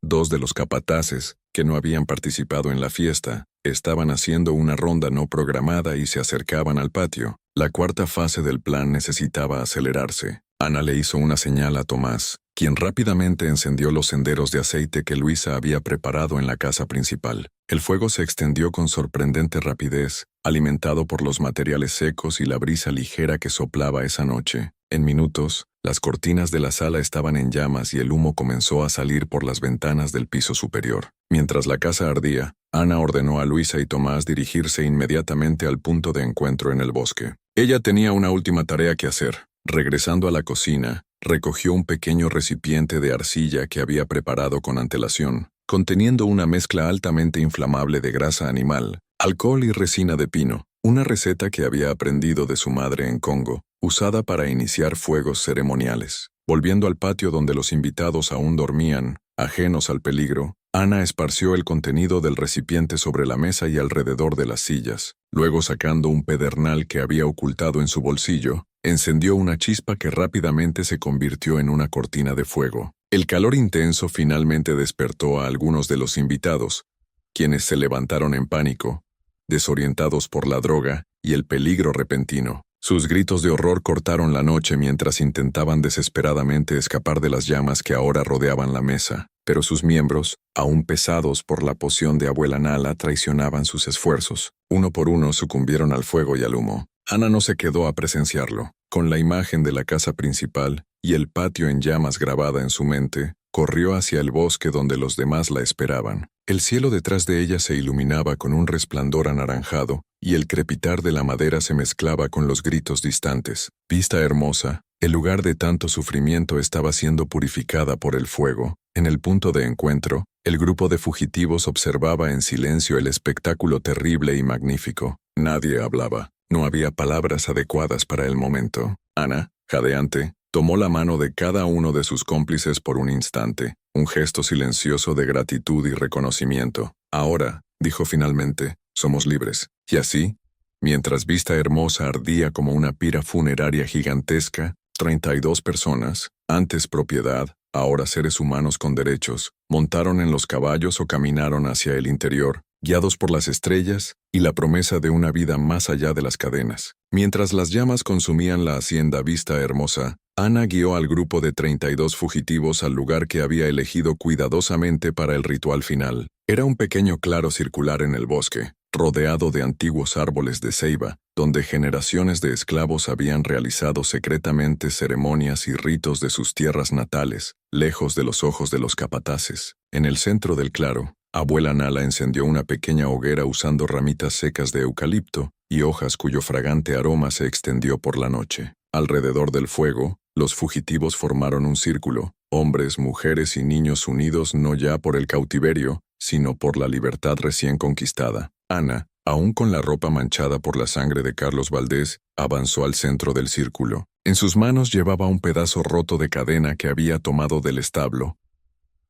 Dos de los capataces, que no habían participado en la fiesta, estaban haciendo una ronda no programada y se acercaban al patio. La cuarta fase del plan necesitaba acelerarse. Ana le hizo una señal a Tomás, quien rápidamente encendió los senderos de aceite que Luisa había preparado en la casa principal. El fuego se extendió con sorprendente rapidez, alimentado por los materiales secos y la brisa ligera que soplaba esa noche. En minutos, las cortinas de la sala estaban en llamas y el humo comenzó a salir por las ventanas del piso superior. Mientras la casa ardía, Ana ordenó a Luisa y Tomás dirigirse inmediatamente al punto de encuentro en el bosque. Ella tenía una última tarea que hacer. Regresando a la cocina, recogió un pequeño recipiente de arcilla que había preparado con antelación, conteniendo una mezcla altamente inflamable de grasa animal, alcohol y resina de pino, una receta que había aprendido de su madre en Congo, usada para iniciar fuegos ceremoniales. Volviendo al patio donde los invitados aún dormían, ajenos al peligro, Ana esparció el contenido del recipiente sobre la mesa y alrededor de las sillas. Luego, sacando un pedernal que había ocultado en su bolsillo, encendió una chispa que rápidamente se convirtió en una cortina de fuego. El calor intenso finalmente despertó a algunos de los invitados, quienes se levantaron en pánico, desorientados por la droga y el peligro repentino. Sus gritos de horror cortaron la noche mientras intentaban desesperadamente escapar de las llamas que ahora rodeaban la mesa, pero sus miembros, aún pesados por la poción de abuela Nala, traicionaban sus esfuerzos. Uno por uno sucumbieron al fuego y al humo. Ana no se quedó a presenciarlo. Con la imagen de la casa principal y el patio en llamas grabada en su mente, corrió hacia el bosque donde los demás la esperaban. El cielo detrás de ella se iluminaba con un resplandor anaranjado, y el crepitar de la madera se mezclaba con los gritos distantes. Vista Hermosa, el lugar de tanto sufrimiento, estaba siendo purificada por el fuego. En el punto de encuentro, el grupo de fugitivos observaba en silencio el espectáculo terrible y magnífico. Nadie hablaba. No había palabras adecuadas para el momento. Ana, jadeante, tomó la mano de cada uno de sus cómplices por un instante, un gesto silencioso de gratitud y reconocimiento. Ahora, dijo finalmente, somos libres. Y así, mientras Vista Hermosa ardía como una pira funeraria gigantesca, 32 personas, antes propiedad, ahora seres humanos con derechos, montaron en los caballos o caminaron hacia el interior, guiados por las estrellas y la promesa de una vida más allá de las cadenas. Mientras las llamas consumían la hacienda Vista Hermosa, Ana guió al grupo de 32 fugitivos al lugar que había elegido cuidadosamente para el ritual final. Era un pequeño claro circular en el bosque, rodeado de antiguos árboles de ceiba, donde generaciones de esclavos habían realizado secretamente ceremonias y ritos de sus tierras natales, lejos de los ojos de los capataces. En el centro del claro, abuela Nala encendió una pequeña hoguera usando ramitas secas de eucalipto y hojas cuyo fragante aroma se extendió por la noche. Alrededor del fuego, los fugitivos formaron un círculo, hombres, mujeres y niños unidos no ya por el cautiverio, sino por la libertad recién conquistada. Ana, aún con la ropa manchada por la sangre de Carlos Valdés, avanzó al centro del círculo. En sus manos llevaba un pedazo roto de cadena que había tomado del establo,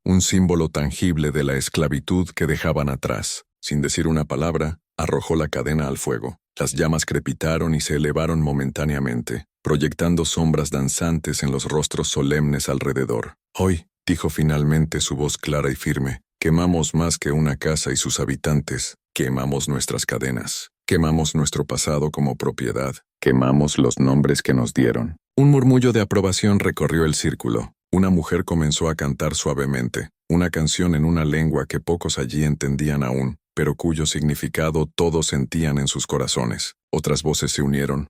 un símbolo tangible de la esclavitud que dejaban atrás. Sin decir una palabra, arrojó la cadena al fuego. Las llamas crepitaron y se elevaron momentáneamente, proyectando sombras danzantes en los rostros solemnes alrededor. Hoy, dijo finalmente su voz clara y firme, quemamos más que una casa y sus habitantes, quemamos nuestras cadenas, quemamos nuestro pasado como propiedad, quemamos los nombres que nos dieron. Un murmullo de aprobación recorrió el círculo. Una mujer comenzó a cantar suavemente, una canción en una lengua que pocos allí entendían aún, pero cuyo significado todos sentían en sus corazones. Otras voces se unieron,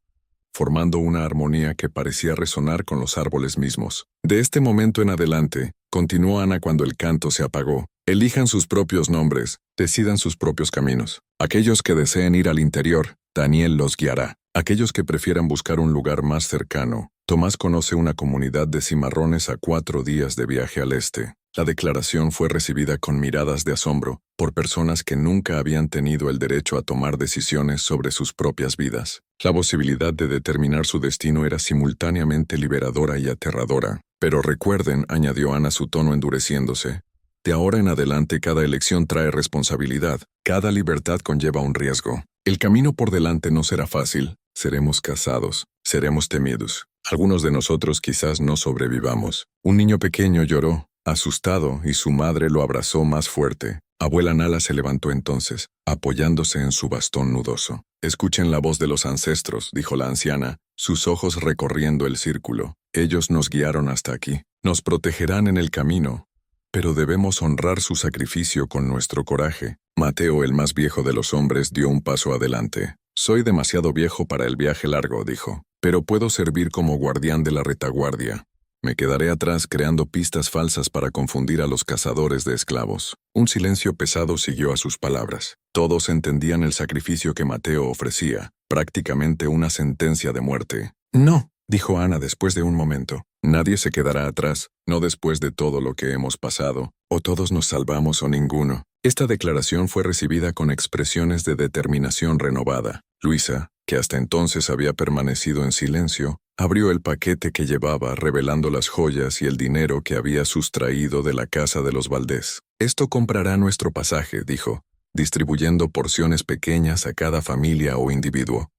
formando una armonía que parecía resonar con los árboles mismos. De este momento en adelante, continuó Ana cuando el canto se apagó, elijan sus propios nombres, decidan sus propios caminos. Aquellos que deseen ir al interior, Daniel los guiará. Aquellos que prefieran buscar un lugar más cercano, Tomás conoce una comunidad de cimarrones a 4 días de viaje al este. La declaración fue recibida con miradas de asombro por personas que nunca habían tenido el derecho a tomar decisiones sobre sus propias vidas. La posibilidad de determinar su destino era simultáneamente liberadora y aterradora. Pero recuerden, añadió Ana su tono endureciéndose, de ahora en adelante cada elección trae responsabilidad, cada libertad conlleva un riesgo. El camino por delante no será fácil, seremos cazados, seremos temidos. Algunos de nosotros quizás no sobrevivamos. Un niño pequeño lloró, asustado, y su madre lo abrazó más fuerte. Abuela Nala se levantó entonces, apoyándose en su bastón nudoso. Escuchen la voz de los ancestros, dijo la anciana, sus ojos recorriendo el círculo. Ellos nos guiaron hasta aquí. Nos protegerán en el camino, pero debemos honrar su sacrificio con nuestro coraje. Mateo, el más viejo de los hombres, dio un paso adelante. Soy demasiado viejo para el viaje largo, dijo, pero puedo servir como guardián de la retaguardia. Me quedaré atrás creando pistas falsas para confundir a los cazadores de esclavos. Un silencio pesado siguió a sus palabras. Todos entendían el sacrificio que Mateo ofrecía, prácticamente una sentencia de muerte. No, dijo Ana después de un momento. Nadie se quedará atrás, no después de todo lo que hemos pasado. O todos nos salvamos o ninguno. Esta declaración fue recibida con expresiones de determinación renovada. Luisa, que hasta entonces había permanecido en silencio, abrió el paquete que llevaba revelando las joyas y el dinero que había sustraído de la casa de los Valdés. Esto comprará nuestro pasaje, dijo, distribuyendo porciones pequeñas a cada familia o individuo.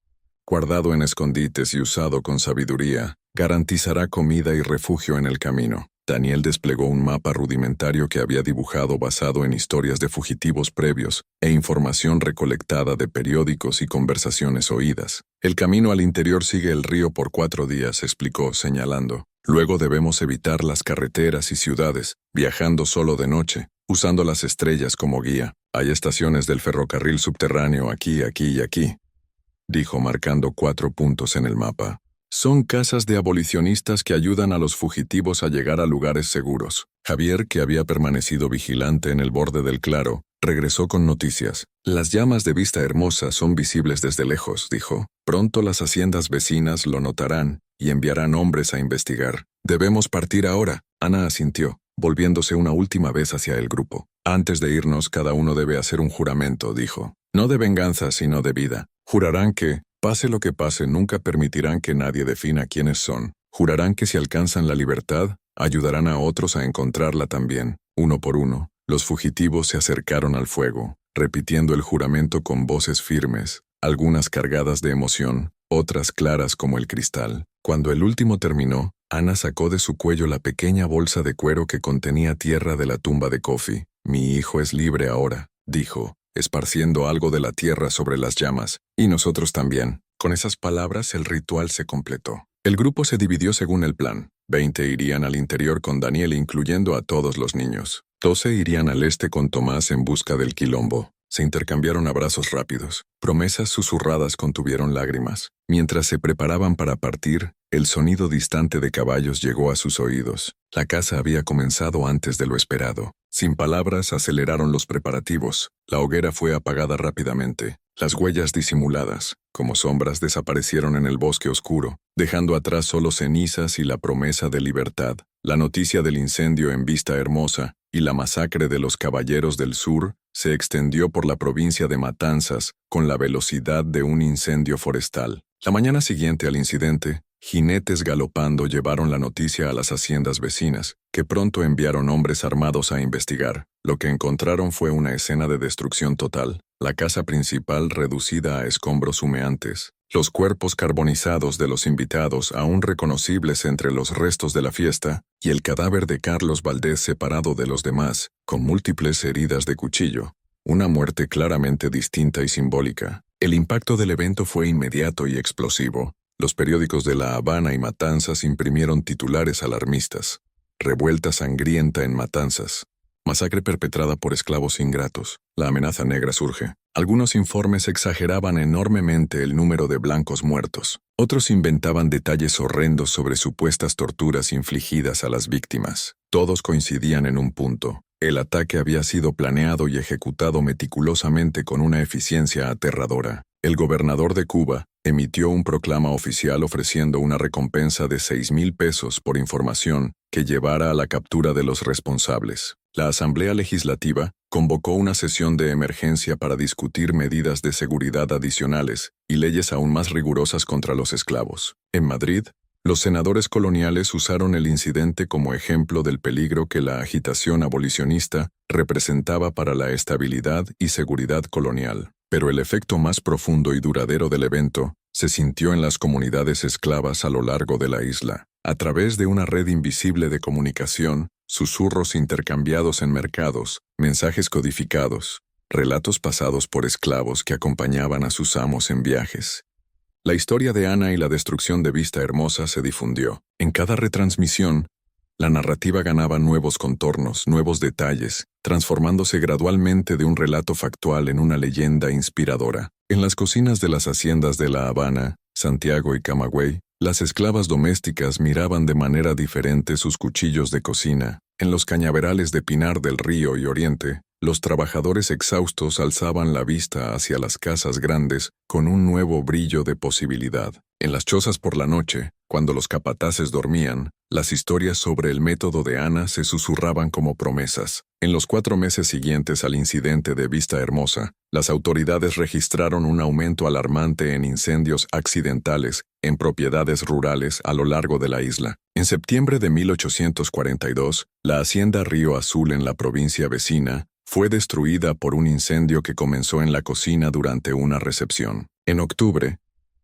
Guardado en escondites y usado con sabiduría, garantizará comida y refugio en el camino. Daniel desplegó un mapa rudimentario que había dibujado basado en historias de fugitivos previos e información recolectada de periódicos y conversaciones oídas. El camino al interior sigue el río por 4 días, explicó, señalando. Luego debemos evitar las carreteras y ciudades, viajando solo de noche, usando las estrellas como guía. Hay estaciones del ferrocarril subterráneo aquí, aquí y aquí, dijo marcando 4 puntos en el mapa. Son casas de abolicionistas que ayudan a los fugitivos a llegar a lugares seguros. Javier, que había permanecido vigilante en el borde del claro, regresó con noticias. Las llamas de Vista Hermosa son visibles desde lejos, dijo. Pronto las haciendas vecinas lo notarán y enviarán hombres a investigar. Debemos partir ahora. Ana asintió, volviéndose una última vez hacia el grupo. Antes de irnos, cada uno debe hacer un juramento, dijo. No de venganza, sino de vida. Jurarán que, pase lo que pase, nunca permitirán que nadie defina quiénes son. Jurarán que si alcanzan la libertad, ayudarán a otros a encontrarla también. Uno por uno, los fugitivos se acercaron al fuego, repitiendo el juramento con voces firmes, algunas cargadas de emoción, otras claras como el cristal. Cuando el último terminó, Ana sacó de su cuello la pequeña bolsa de cuero que contenía tierra de la tumba de Kofi. «Mi hijo es libre ahora», dijo, esparciendo algo de la tierra sobre las llamas, «y nosotros también». Con esas palabras el ritual se completó. El grupo se dividió según el plan. 20 irían al interior con Daniel incluyendo a todos los niños. 12 irían al este con Tomás en busca del quilombo. Se intercambiaron abrazos rápidos. Promesas susurradas contuvieron lágrimas. Mientras se preparaban para partir, el sonido distante de caballos llegó a sus oídos. La caza había comenzado antes de lo esperado. Sin palabras, aceleraron los preparativos. La hoguera fue apagada rápidamente. Las huellas disimuladas, como sombras, desaparecieron en el bosque oscuro, dejando atrás solo cenizas y la promesa de libertad. La noticia del incendio en Vista Hermosa y la masacre de los Caballeros del Sur se extendió por la provincia de Matanzas con la velocidad de un incendio forestal. La mañana siguiente al incidente, jinetes galopando llevaron la noticia a las haciendas vecinas, que pronto enviaron hombres armados a investigar. Lo que encontraron fue una escena de destrucción total. La casa principal reducida a escombros humeantes. Los cuerpos carbonizados de los invitados aún reconocibles entre los restos de la fiesta, y el cadáver de Carlos Valdés separado de los demás, con múltiples heridas de cuchillo. Una muerte claramente distinta y simbólica. El impacto del evento fue inmediato y explosivo. Los periódicos de La Habana y Matanzas imprimieron titulares alarmistas. Revuelta sangrienta en Matanzas. Masacre perpetrada por esclavos ingratos. La amenaza negra surge. Algunos informes exageraban enormemente el número de blancos muertos. Otros inventaban detalles horrendos sobre supuestas torturas infligidas a las víctimas. Todos coincidían en un punto. El ataque había sido planeado y ejecutado meticulosamente con una eficiencia aterradora. El gobernador de Cuba emitió un proclama oficial ofreciendo una recompensa de 6,000 pesos por información que llevara a la captura de los responsables. La Asamblea Legislativa convocó una sesión de emergencia para discutir medidas de seguridad adicionales y leyes aún más rigurosas contra los esclavos. En Madrid, los senadores coloniales usaron el incidente como ejemplo del peligro que la agitación abolicionista representaba para la estabilidad y seguridad colonial. Pero el efecto más profundo y duradero del evento se sintió en las comunidades esclavas a lo largo de la isla. A través de una red invisible de comunicación, susurros intercambiados en mercados, mensajes codificados, relatos pasados por esclavos que acompañaban a sus amos en viajes. La historia de Ana y la destrucción de Vista Hermosa se difundió. En cada retransmisión, la narrativa ganaba nuevos contornos, nuevos detalles, transformándose gradualmente de un relato factual en una leyenda inspiradora. En las cocinas de las haciendas de La Habana, Santiago y Camagüey, las esclavas domésticas miraban de manera diferente sus cuchillos de cocina. En los cañaverales de Pinar del Río y Oriente, los trabajadores exhaustos alzaban la vista hacia las casas grandes con un nuevo brillo de posibilidad. En las chozas por la noche, cuando los capataces dormían, las historias sobre el método de Ana se susurraban como promesas. En los 4 meses siguientes al incidente de Vista Hermosa, las autoridades registraron un aumento alarmante en incendios accidentales en propiedades rurales a lo largo de la isla. En septiembre de 1842, la hacienda Río Azul en la provincia vecina fue destruida por un incendio que comenzó en la cocina durante una recepción. En octubre,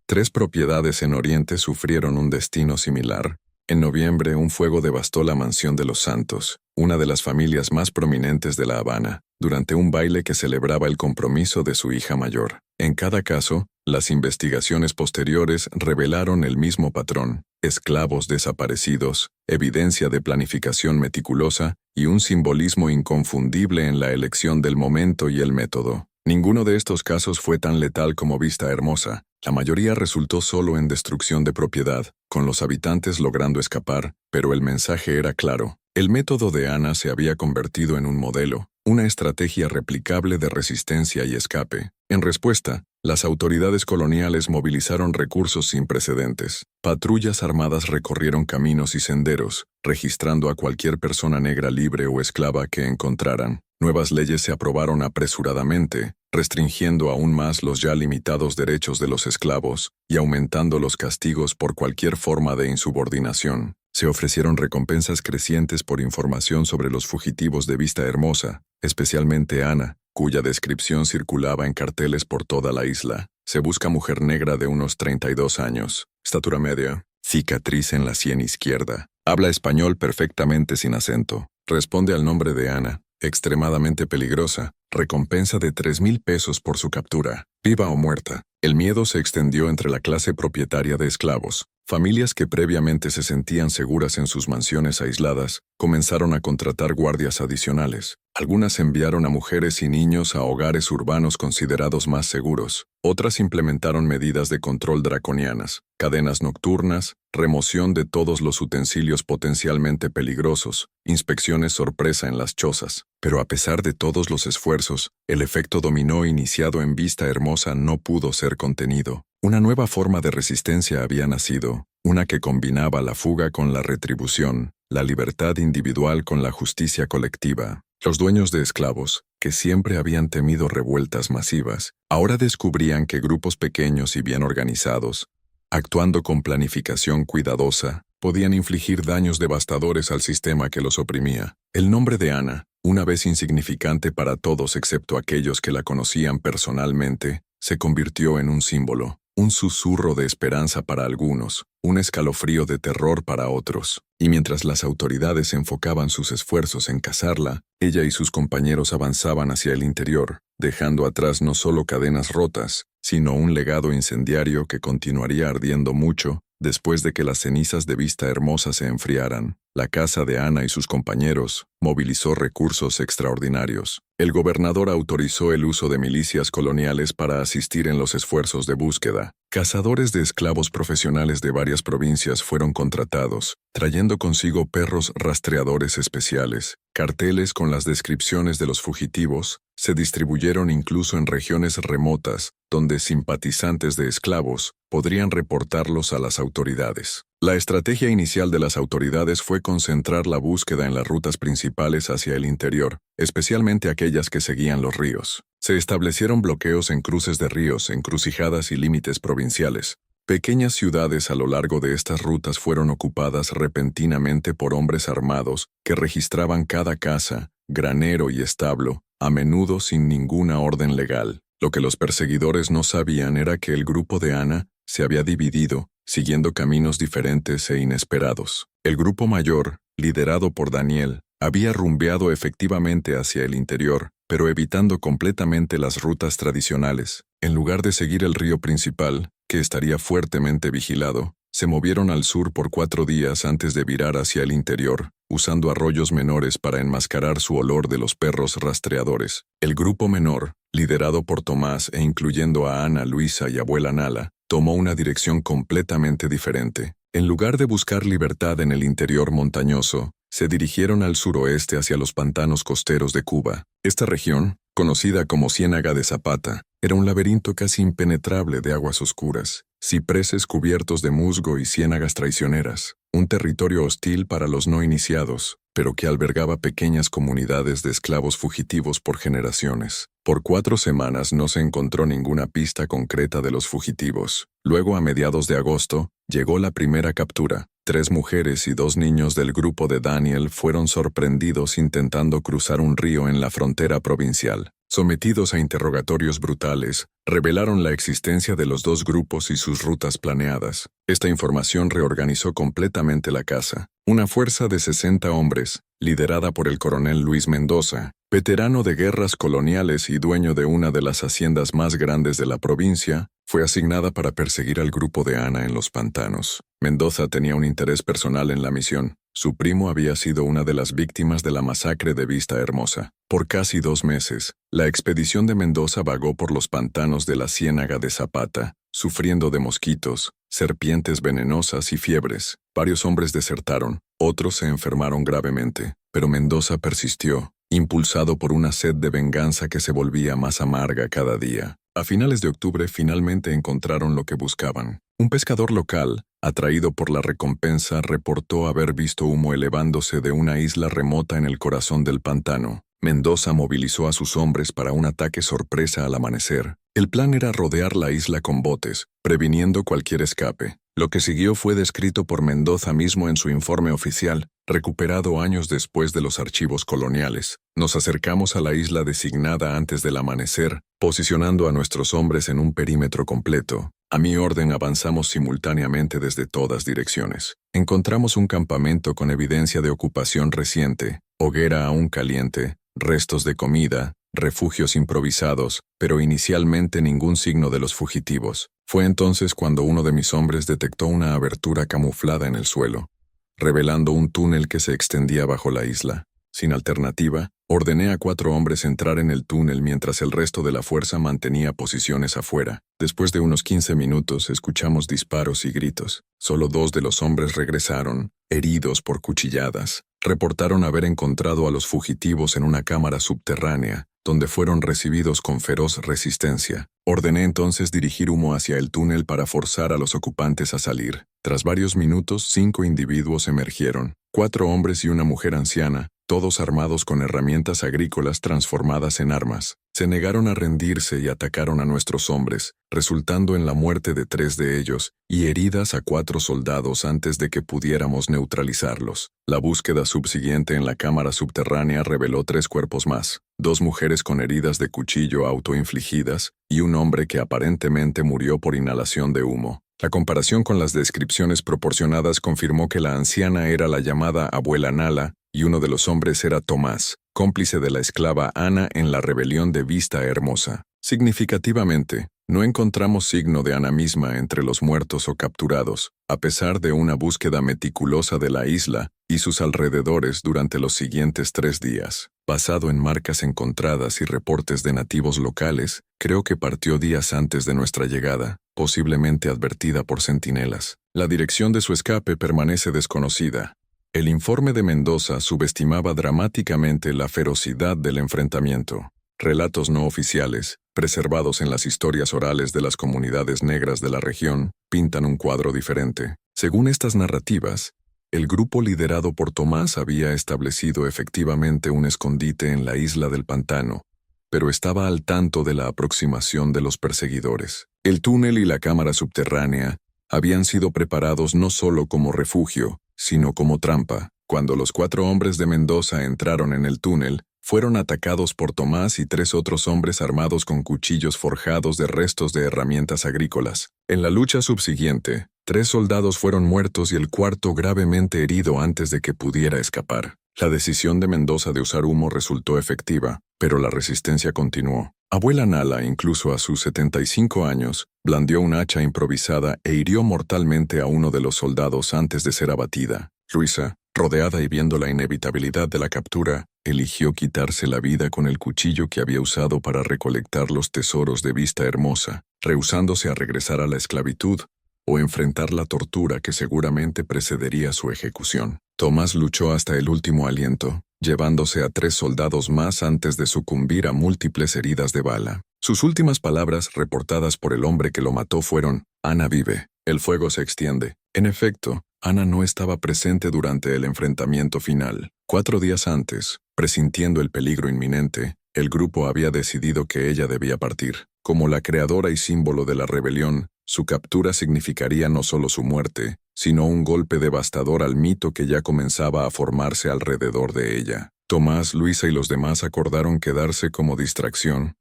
3 propiedades en Oriente sufrieron un destino similar. En noviembre, un fuego devastó la mansión de los Santos, una de las familias más prominentes de La Habana, durante un baile que celebraba el compromiso de su hija mayor. En cada caso, las investigaciones posteriores revelaron el mismo patrón: esclavos desaparecidos, evidencia de planificación meticulosa y un simbolismo inconfundible en la elección del momento y el método. Ninguno de estos casos fue tan letal como Vista Hermosa. La mayoría resultó solo en destrucción de propiedad, con los habitantes logrando escapar, pero el mensaje era claro. El método de Ana se había convertido en un modelo, una estrategia replicable de resistencia y escape. En respuesta, las autoridades coloniales movilizaron recursos sin precedentes. Patrullas armadas recorrieron caminos y senderos, registrando a cualquier persona negra libre o esclava que encontraran. Nuevas leyes se aprobaron apresuradamente, restringiendo aún más los ya limitados derechos de los esclavos y aumentando los castigos por cualquier forma de insubordinación. Se ofrecieron recompensas crecientes por información sobre los fugitivos de Vista Hermosa, especialmente Ana, cuya descripción circulaba en carteles por toda la isla. Se busca mujer negra de unos 32 años, estatura media, cicatriz en la sien izquierda. Habla español perfectamente sin acento. Responde al nombre de Ana. Extremadamente peligrosa. Recompensa de 3,000 pesos por su captura. Viva o muerta. El miedo se extendió entre la clase propietaria de esclavos. Familias que previamente se sentían seguras en sus mansiones aisladas comenzaron a contratar guardias adicionales. Algunas enviaron a mujeres y niños a hogares urbanos considerados más seguros. Otras implementaron medidas de control draconianas, cadenas nocturnas, remoción de todos los utensilios potencialmente peligrosos, inspecciones sorpresa en las chozas. Pero a pesar de todos los esfuerzos, el efecto dominó iniciado en Vista Hermosa no pudo ser contenido. Una nueva forma de resistencia había nacido, una que combinaba la fuga con la retribución, la libertad individual con la justicia colectiva. Los dueños de esclavos, que siempre habían temido revueltas masivas, ahora descubrían que grupos pequeños y bien organizados, actuando con planificación cuidadosa, podían infligir daños devastadores al sistema que los oprimía. El nombre de Ana, una vez insignificante para todos excepto aquellos que la conocían personalmente, se convirtió en un símbolo. Un susurro de esperanza para algunos, un escalofrío de terror para otros. Y mientras las autoridades enfocaban sus esfuerzos en cazarla, ella y sus compañeros avanzaban hacia el interior, dejando atrás no solo cadenas rotas, sino un legado incendiario que continuaría ardiendo mucho después de que las cenizas de Vista Hermosa se enfriaran. La casa de Ana y sus compañeros movilizó recursos extraordinarios. El gobernador autorizó el uso de milicias coloniales para asistir en los esfuerzos de búsqueda. Cazadores de esclavos profesionales de varias provincias fueron contratados, trayendo consigo perros rastreadores especiales. Carteles con las descripciones de los fugitivos se distribuyeron incluso en regiones remotas, donde simpatizantes de esclavos podrían reportarlos a las autoridades. La estrategia inicial de las autoridades fue concentrar la búsqueda en las rutas principales hacia el interior, especialmente aquellas que seguían los ríos. Se establecieron bloqueos en cruces de ríos, encrucijadas y límites provinciales. Pequeñas ciudades a lo largo de estas rutas fueron ocupadas repentinamente por hombres armados que registraban cada casa, granero y establo, a menudo sin ninguna orden legal. Lo que los perseguidores no sabían era que el grupo de Ana se había dividido, siguiendo caminos diferentes e inesperados. El grupo mayor, liderado por Daniel, había rumbeado efectivamente hacia el interior, pero evitando completamente las rutas tradicionales. En lugar de seguir el río principal, que estaría fuertemente vigilado, se movieron al sur por 4 días antes de virar hacia el interior, usando arroyos menores para enmascarar su olor de los perros rastreadores. El grupo menor, liderado por Tomás e incluyendo a Ana, Luisa y abuela Nala, tomó una dirección completamente diferente. En lugar de buscar libertad en el interior montañoso, se dirigieron al suroeste hacia los pantanos costeros de Cuba. Esta región, conocida como Ciénaga de Zapata, era un laberinto casi impenetrable de aguas oscuras, cipreses cubiertos de musgo y ciénagas traicioneras, un territorio hostil para los no iniciados, pero que albergaba pequeñas comunidades de esclavos fugitivos por generaciones. Por 4 semanas no se encontró ninguna pista concreta de los fugitivos. Luego, a mediados de agosto, llegó la primera captura. 3 mujeres y 2 niños del grupo de Daniel fueron sorprendidos intentando cruzar un río en la frontera provincial. Sometidos a interrogatorios brutales, revelaron la existencia de los 2 grupos y sus rutas planeadas. Esta información reorganizó completamente la caza. Una fuerza de 60 hombres, liderada por el coronel Luis Mendoza, veterano de guerras coloniales y dueño de una de las haciendas más grandes de la provincia, fue asignada para perseguir al grupo de Ana en los pantanos. Mendoza tenía un interés personal en la misión. Su primo había sido una de las víctimas de la masacre de Vista Hermosa. Por casi 2 meses, la expedición de Mendoza vagó por los pantanos de la Ciénaga de Zapata, sufriendo de mosquitos, serpientes venenosas y fiebres. Varios hombres desertaron, otros se enfermaron gravemente, pero Mendoza persistió, impulsado por una sed de venganza que se volvía más amarga cada día. A finales de octubre finalmente encontraron lo que buscaban. Un pescador local, atraído por la recompensa, reportó haber visto humo elevándose de una isla remota en el corazón del pantano. Mendoza movilizó a sus hombres para un ataque sorpresa al amanecer. El plan era rodear la isla con botes, previniendo cualquier escape. Lo que siguió fue descrito por Mendoza mismo en su informe oficial, recuperado años después de los archivos coloniales. Nos acercamos a la isla designada antes del amanecer, posicionando a nuestros hombres en un perímetro completo. A mi orden avanzamos simultáneamente desde todas direcciones. Encontramos un campamento con evidencia de ocupación reciente, hoguera aún caliente, restos de comida, refugios improvisados, pero inicialmente ningún signo de los fugitivos. Fue entonces cuando uno de mis hombres detectó una abertura camuflada en el suelo, revelando un túnel que se extendía bajo la isla. Sin alternativa, ordené a 4 hombres entrar en el túnel mientras el resto de la fuerza mantenía posiciones afuera. Después de unos 15 minutos escuchamos disparos y gritos. Solo 2 de los hombres regresaron, heridos por cuchilladas. Reportaron haber encontrado a los fugitivos en una cámara subterránea, donde fueron recibidos con feroz resistencia. Ordené entonces dirigir humo hacia el túnel para forzar a los ocupantes a salir. Tras varios minutos, 5 individuos emergieron, 4 hombres y una mujer anciana, todos armados con herramientas agrícolas transformadas en armas. Se negaron a rendirse y atacaron a nuestros hombres, resultando en la muerte de 3 de ellos y heridas a 4 soldados antes de que pudiéramos neutralizarlos. La búsqueda subsiguiente en la cámara subterránea reveló 3 cuerpos más, 2 mujeres con heridas de cuchillo autoinfligidas y un hombre que aparentemente murió por inhalación de humo. La comparación con las descripciones proporcionadas confirmó que la anciana era la llamada abuela Nala y uno de los hombres era Tomás, cómplice de la esclava Ana en la rebelión de Vista Hermosa. Significativamente, no encontramos signo de Ana misma entre los muertos o capturados, a pesar de una búsqueda meticulosa de la isla y sus alrededores durante los siguientes 3 días. Basado en marcas encontradas y reportes de nativos locales, creo que partió días antes de nuestra llegada, posiblemente advertida por centinelas. La dirección de su escape permanece desconocida. El informe de Mendoza subestimaba dramáticamente la ferocidad del enfrentamiento. Relatos no oficiales, preservados en las historias orales de las comunidades negras de la región, pintan un cuadro diferente. Según estas narrativas, el grupo liderado por Tomás había establecido efectivamente un escondite en la isla del pantano, pero estaba al tanto de la aproximación de los perseguidores. El túnel y la cámara subterránea habían sido preparados no solo como refugio, sino como trampa. Cuando los 4 hombres de Mendoza entraron en el túnel, fueron atacados por Tomás y 3 otros hombres armados con cuchillos forjados de restos de herramientas agrícolas. En la lucha subsiguiente, 3 soldados fueron muertos y el 4º gravemente herido antes de que pudiera escapar. La decisión de Mendoza de usar humo resultó efectiva, pero la resistencia continuó. Abuela Nala, incluso a sus 75 años, blandió un hacha improvisada e hirió mortalmente a uno de los soldados antes de ser abatida. Luisa, rodeada y viendo la inevitabilidad de la captura, eligió quitarse la vida con el cuchillo que había usado para recolectar los tesoros de Vista Hermosa, rehusándose a regresar a la esclavitud o enfrentar la tortura que seguramente precedería su ejecución. Tomás luchó hasta el último aliento, llevándose a 3 soldados más antes de sucumbir a múltiples heridas de bala. Sus últimas palabras, reportadas por el hombre que lo mató, fueron: «Ana vive, el fuego se extiende». En efecto, Ana no estaba presente durante el enfrentamiento final. 4 días antes, presintiendo el peligro inminente, el grupo había decidido que ella debía partir. Como la creadora y símbolo de la rebelión, su captura significaría no solo su muerte, sino un golpe devastador al mito que ya comenzaba a formarse alrededor de ella. Tomás, Luisa y los demás acordaron quedarse como distracción,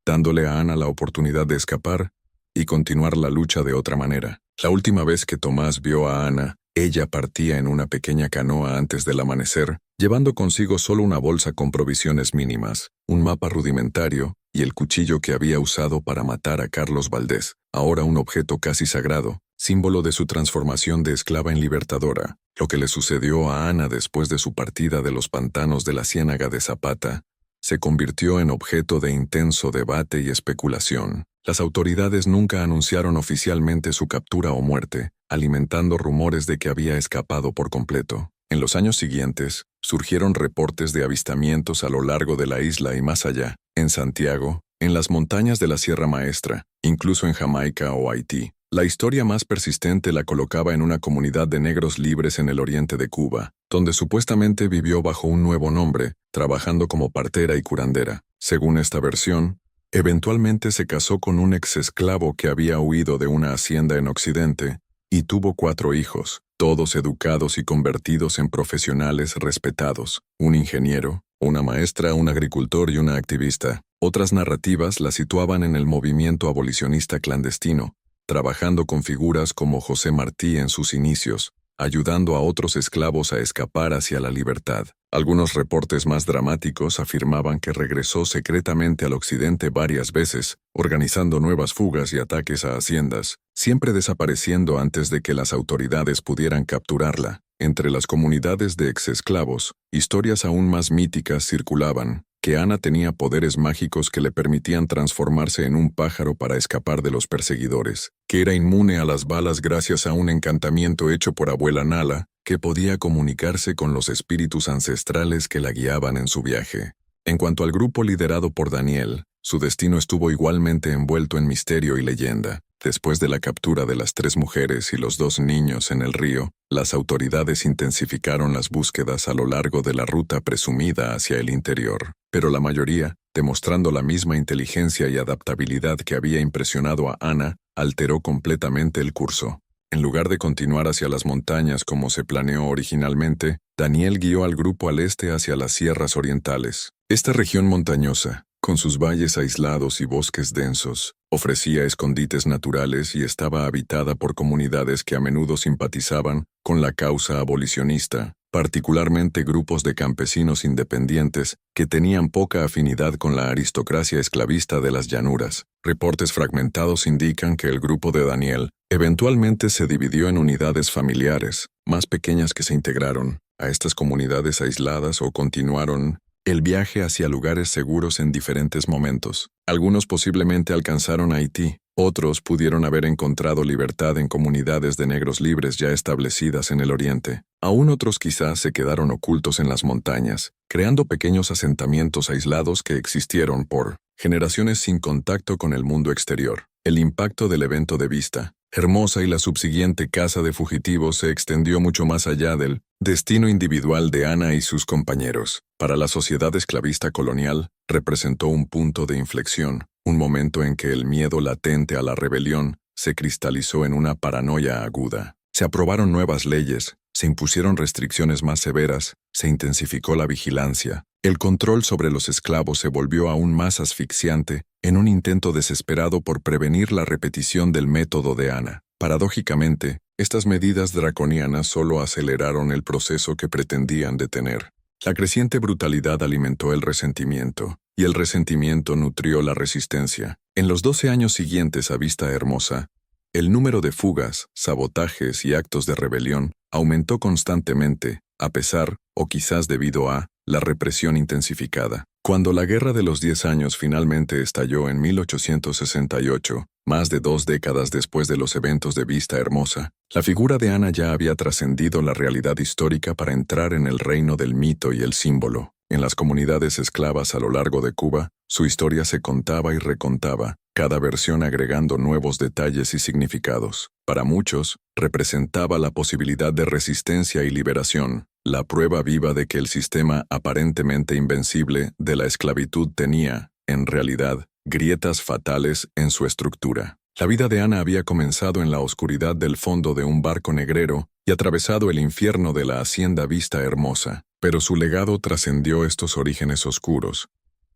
dándole a Ana la oportunidad de escapar y continuar la lucha de otra manera. La última vez que Tomás vio a Ana, ella partía en una pequeña canoa antes del amanecer, llevando consigo solo una bolsa con provisiones mínimas, un mapa rudimentario y el cuchillo que había usado para matar a Carlos Valdés, ahora un objeto casi sagrado, símbolo de su transformación de esclava en libertadora. Lo que le sucedió a Ana después de su partida de los pantanos de la Ciénaga de Zapata se convirtió en objeto de intenso debate y especulación. Las autoridades nunca anunciaron oficialmente su captura o muerte, alimentando rumores de que había escapado por completo. En los años siguientes, surgieron reportes de avistamientos a lo largo de la isla y más allá, en Santiago, en las montañas de la Sierra Maestra, incluso en Jamaica o Haití. La historia más persistente la colocaba en una comunidad de negros libres en el oriente de Cuba, donde supuestamente vivió bajo un nuevo nombre, trabajando como partera y curandera. Según esta versión, eventualmente se casó con un exesclavo que había huido de una hacienda en Occidente y tuvo 4 hijos, todos educados y convertidos en profesionales respetados: un ingeniero, una maestra, un agricultor y una activista. Otras narrativas la situaban en el movimiento abolicionista clandestino, trabajando con figuras como José Martí en sus inicios, ayudando a otros esclavos a escapar hacia la libertad. Algunos reportes más dramáticos afirmaban que regresó secretamente al occidente varias veces, organizando nuevas fugas y ataques a haciendas, siempre desapareciendo antes de que las autoridades pudieran capturarla. Entre las comunidades de exesclavos, historias aún más míticas circulaban, que Ana tenía poderes mágicos que le permitían transformarse en un pájaro para escapar de los perseguidores, que era inmune a las balas gracias a un encantamiento hecho por abuela Nala, que podía comunicarse con los espíritus ancestrales que la guiaban en su viaje. En cuanto al grupo liderado por Daniel, su destino estuvo igualmente envuelto en misterio y leyenda. Después de la captura de las 3 mujeres y los 2 niños en el río, las autoridades intensificaron las búsquedas a lo largo de la ruta presumida hacia el interior, pero la mayoría, demostrando la misma inteligencia y adaptabilidad que había impresionado a Ana, alteró completamente el curso. En lugar de continuar hacia las montañas como se planeó originalmente, Daniel guió al grupo al este hacia las sierras orientales. Esta región montañosa, con sus valles aislados y bosques densos, ofrecía escondites naturales y estaba habitada por comunidades que a menudo simpatizaban con la causa abolicionista, particularmente grupos de campesinos independientes que tenían poca afinidad con la aristocracia esclavista de las llanuras. Reportes fragmentados indican que el grupo de Daniel eventualmente se dividió en unidades familiares, más pequeñas que se integraron a estas comunidades aisladas o continuaron el viaje hacia lugares seguros en diferentes momentos. Algunos posiblemente alcanzaron Haití, otros pudieron haber encontrado libertad en comunidades de negros libres ya establecidas en el oriente. Aún otros quizás se quedaron ocultos en las montañas, creando pequeños asentamientos aislados que existieron por generaciones sin contacto con el mundo exterior. El impacto del evento de Vista Hermosa y la subsiguiente caza de fugitivos se extendió mucho más allá del destino individual de Ana y sus compañeros. Para la sociedad esclavista colonial, representó un punto de inflexión, un momento en que el miedo latente a la rebelión se cristalizó en una paranoia aguda. Se aprobaron nuevas leyes, se impusieron restricciones más severas, se intensificó la vigilancia. El control sobre los esclavos se volvió aún más asfixiante en un intento desesperado por prevenir la repetición del método de Ana. Paradójicamente, estas medidas draconianas solo aceleraron el proceso que pretendían detener. La creciente brutalidad alimentó el resentimiento, y el resentimiento nutrió la resistencia. En los 12 años siguientes a Vista Hermosa, el número de fugas, sabotajes y actos de rebelión aumentó constantemente, a pesar, o quizás debido a, la represión intensificada. Cuando la Guerra de los 10 años finalmente estalló en 1868, más de 2 décadas después de los eventos de Vista Hermosa, la figura de Ana ya había trascendido la realidad histórica para entrar en el reino del mito y el símbolo. En las comunidades esclavas a lo largo de Cuba, su historia se contaba y recontaba, cada versión agregando nuevos detalles y significados. Para muchos, representaba la posibilidad de resistencia y liberación, la prueba viva de que el sistema aparentemente invencible de la esclavitud tenía, en realidad, grietas fatales en su estructura. La vida de Ana había comenzado en la oscuridad del fondo de un barco negrero y atravesado el infierno de la hacienda Vista Hermosa, pero su legado trascendió estos orígenes oscuros,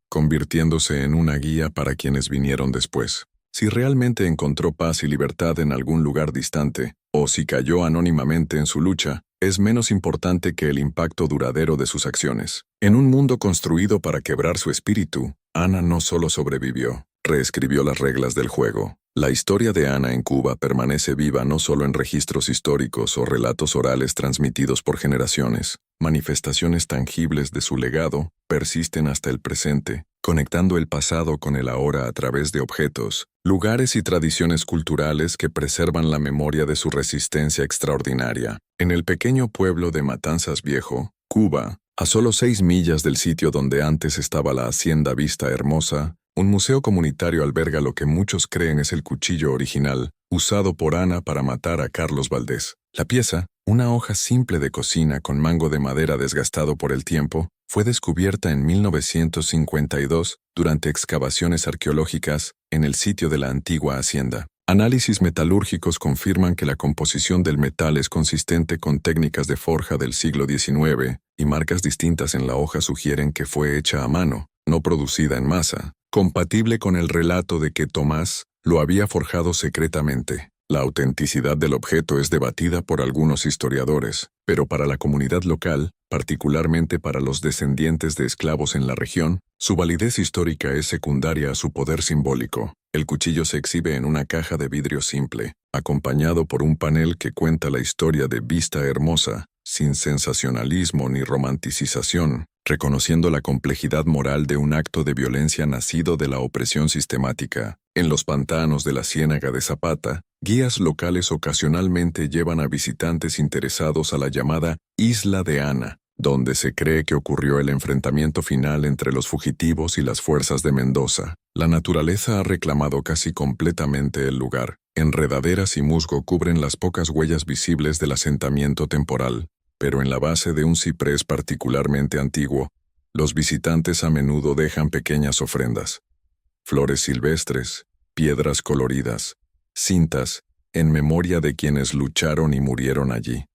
convirtiéndose en una guía para quienes vinieron después. Si realmente encontró paz y libertad en algún lugar distante, o si cayó anónimamente en su lucha, es menos importante que el impacto duradero de sus acciones. En un mundo construido para quebrar su espíritu, Ana no solo sobrevivió, reescribió las reglas del juego. La historia de Ana en Cuba permanece viva no solo en registros históricos o relatos orales transmitidos por generaciones. Manifestaciones tangibles de su legado persisten hasta el presente, conectando el pasado con el ahora a través de objetos, lugares y tradiciones culturales que preservan la memoria de su resistencia extraordinaria. En el pequeño pueblo de Matanzas Viejo, Cuba, a solo 6 millas del sitio donde antes estaba la hacienda Vista Hermosa, un museo comunitario alberga lo que muchos creen es el cuchillo original, usado por Ana para matar a Carlos Valdés. La pieza, una hoja simple de cocina con mango de madera desgastado por el tiempo, fue descubierta en 1952 durante excavaciones arqueológicas en el sitio de la antigua hacienda. Análisis metalúrgicos confirman que la composición del metal es consistente con técnicas de forja del siglo XIX, y marcas distintas en la hoja sugieren que fue hecha a mano, no producida en masa, compatible con el relato de que Tomás lo había forjado secretamente. La autenticidad del objeto es debatida por algunos historiadores, pero para la comunidad local, particularmente para los descendientes de esclavos en la región, su validez histórica es secundaria a su poder simbólico. El cuchillo se exhibe en una caja de vidrio simple, acompañado por un panel que cuenta la historia de Vista Hermosa, sin sensacionalismo ni romanticización, reconociendo la complejidad moral de un acto de violencia nacido de la opresión sistemática. En los pantanos de la Ciénaga de Zapata, guías locales ocasionalmente llevan a visitantes interesados a la llamada Isla de Ana, donde se cree que ocurrió el enfrentamiento final entre los fugitivos y las fuerzas de Mendoza. La naturaleza ha reclamado casi completamente el lugar. Enredaderas y musgo cubren las pocas huellas visibles del asentamiento temporal, pero en la base de un ciprés particularmente antiguo, los visitantes a menudo dejan pequeñas ofrendas. Flores silvestres, piedras coloridas, cintas, en memoria de quienes lucharon y murieron allí.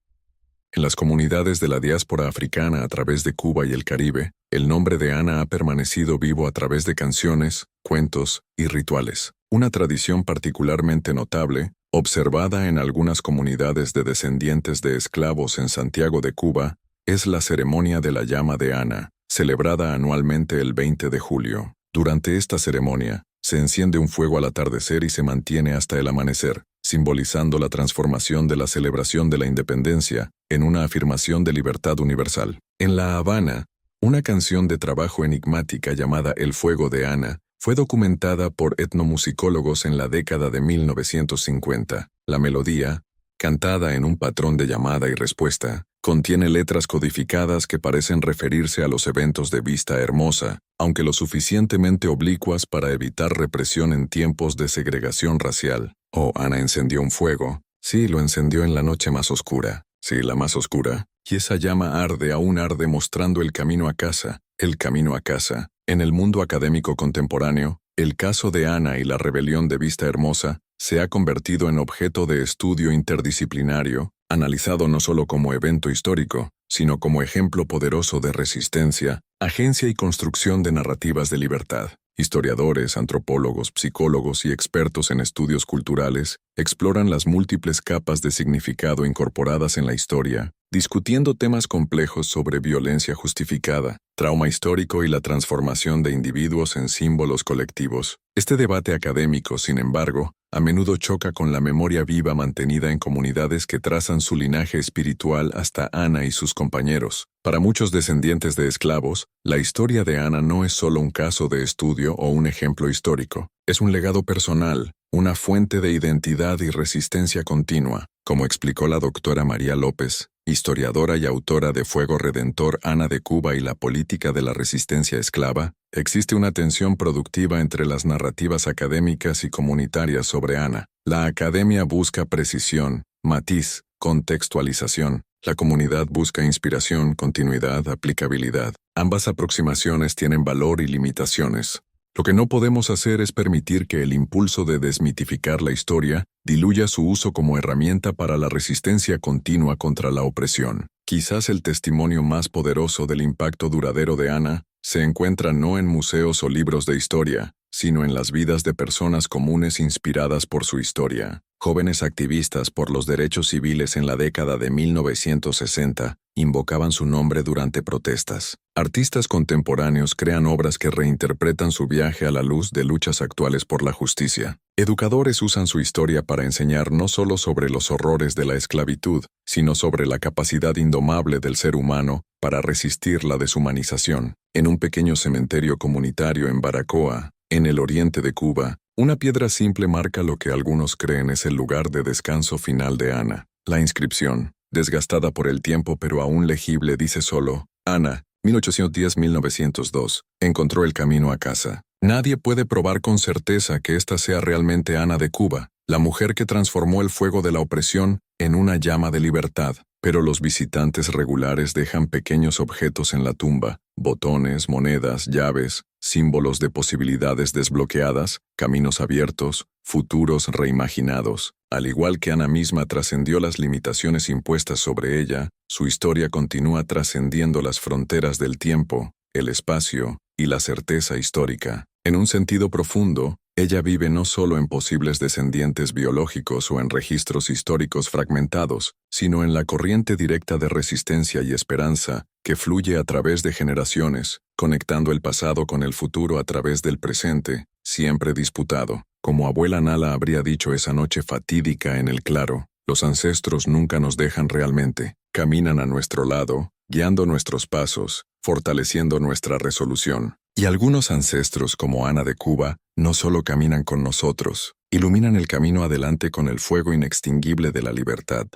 En las comunidades de la diáspora africana a través de Cuba y el Caribe, el nombre de Ana ha permanecido vivo a través de canciones, cuentos y rituales. Una tradición particularmente notable, observada en algunas comunidades de descendientes de esclavos en Santiago de Cuba, es la ceremonia de la llama de Ana, celebrada anualmente el 20 de julio. Durante esta ceremonia, se enciende un fuego al atardecer y se mantiene hasta el amanecer, simbolizando la transformación de la celebración de la independencia en una afirmación de libertad universal. En La Habana, una canción de trabajo enigmática llamada El Fuego de Ana fue documentada por etnomusicólogos en la década de 1950. La melodía, cantada en un patrón de llamada y respuesta, contiene letras codificadas que parecen referirse a los eventos de Vista Hermosa, aunque lo suficientemente oblicuas para evitar represión en tiempos de segregación racial. Oh, Ana encendió un fuego. Sí, lo encendió en la noche más oscura. Sí, la más oscura. Y esa llama arde, aún arde, mostrando el camino a casa. El camino a casa. En el mundo académico contemporáneo, el caso de Ana y la rebelión de Vista Hermosa se ha convertido en objeto de estudio interdisciplinario, analizado no solo como evento histórico, sino como ejemplo poderoso de resistencia, agencia y construcción de narrativas de libertad. Historiadores, antropólogos, psicólogos y expertos en estudios culturales exploran las múltiples capas de significado incorporadas en la historia, discutiendo temas complejos sobre violencia justificada, trauma histórico y la transformación de individuos en símbolos colectivos. Este debate académico, sin embargo, a menudo choca con la memoria viva mantenida en comunidades que trazan su linaje espiritual hasta Ana y sus compañeros. Para muchos descendientes de esclavos, la historia de Ana no es solo un caso de estudio o un ejemplo histórico, es un legado personal, una fuente de identidad y resistencia continua, como explicó la doctora María López, historiadora y autora de Fuego Redentor, Ana de Cuba y la política de la resistencia esclava. Existe una tensión productiva entre las narrativas académicas y comunitarias sobre Ana. La academia busca precisión, matiz, contextualización. La comunidad busca inspiración, continuidad, aplicabilidad. Ambas aproximaciones tienen valor y limitaciones. Lo que no podemos hacer es permitir que el impulso de desmitificar la historia diluya su uso como herramienta para la resistencia continua contra la opresión. Quizás el testimonio más poderoso del impacto duradero de Ana se encuentra no en museos o libros de historia, sino en las vidas de personas comunes inspiradas por su historia. Jóvenes activistas por los derechos civiles en la década de 1960 invocaban su nombre durante protestas. Artistas contemporáneos crean obras que reinterpretan su viaje a la luz de luchas actuales por la justicia. Educadores usan su historia para enseñar no solo sobre los horrores de la esclavitud, sino sobre la capacidad indomable del ser humano para resistir la deshumanización. En un pequeño cementerio comunitario en Baracoa, en el oriente de Cuba, una piedra simple marca lo que algunos creen es el lugar de descanso final de Ana. La inscripción, desgastada por el tiempo pero aún legible, dice solo: Ana, 1810-1902, encontró el camino a casa. Nadie puede probar con certeza que esta sea realmente Ana de Cuba, la mujer que transformó el fuego de la opresión en una llama de libertad. Pero los visitantes regulares dejan pequeños objetos en la tumba: botones, monedas, llaves, símbolos de posibilidades desbloqueadas, caminos abiertos, futuros reimaginados. Al igual que Ana misma trascendió las limitaciones impuestas sobre ella, su historia continúa trascendiendo las fronteras del tiempo, el espacio y la certeza histórica. En un sentido profundo, Ella vive no solo en posibles descendientes biológicos o en registros históricos fragmentados, sino en la corriente directa de resistencia y esperanza que fluye a través de generaciones, conectando el pasado con el futuro a través del presente, siempre disputado. Como abuela Nala habría dicho esa noche fatídica en el claro, los ancestros nunca nos dejan realmente, caminan a nuestro lado, guiando nuestros pasos, fortaleciendo nuestra resolución. Y algunos ancestros como Ana de Cuba no solo caminan con nosotros, iluminan el camino adelante con el fuego inextinguible de la libertad.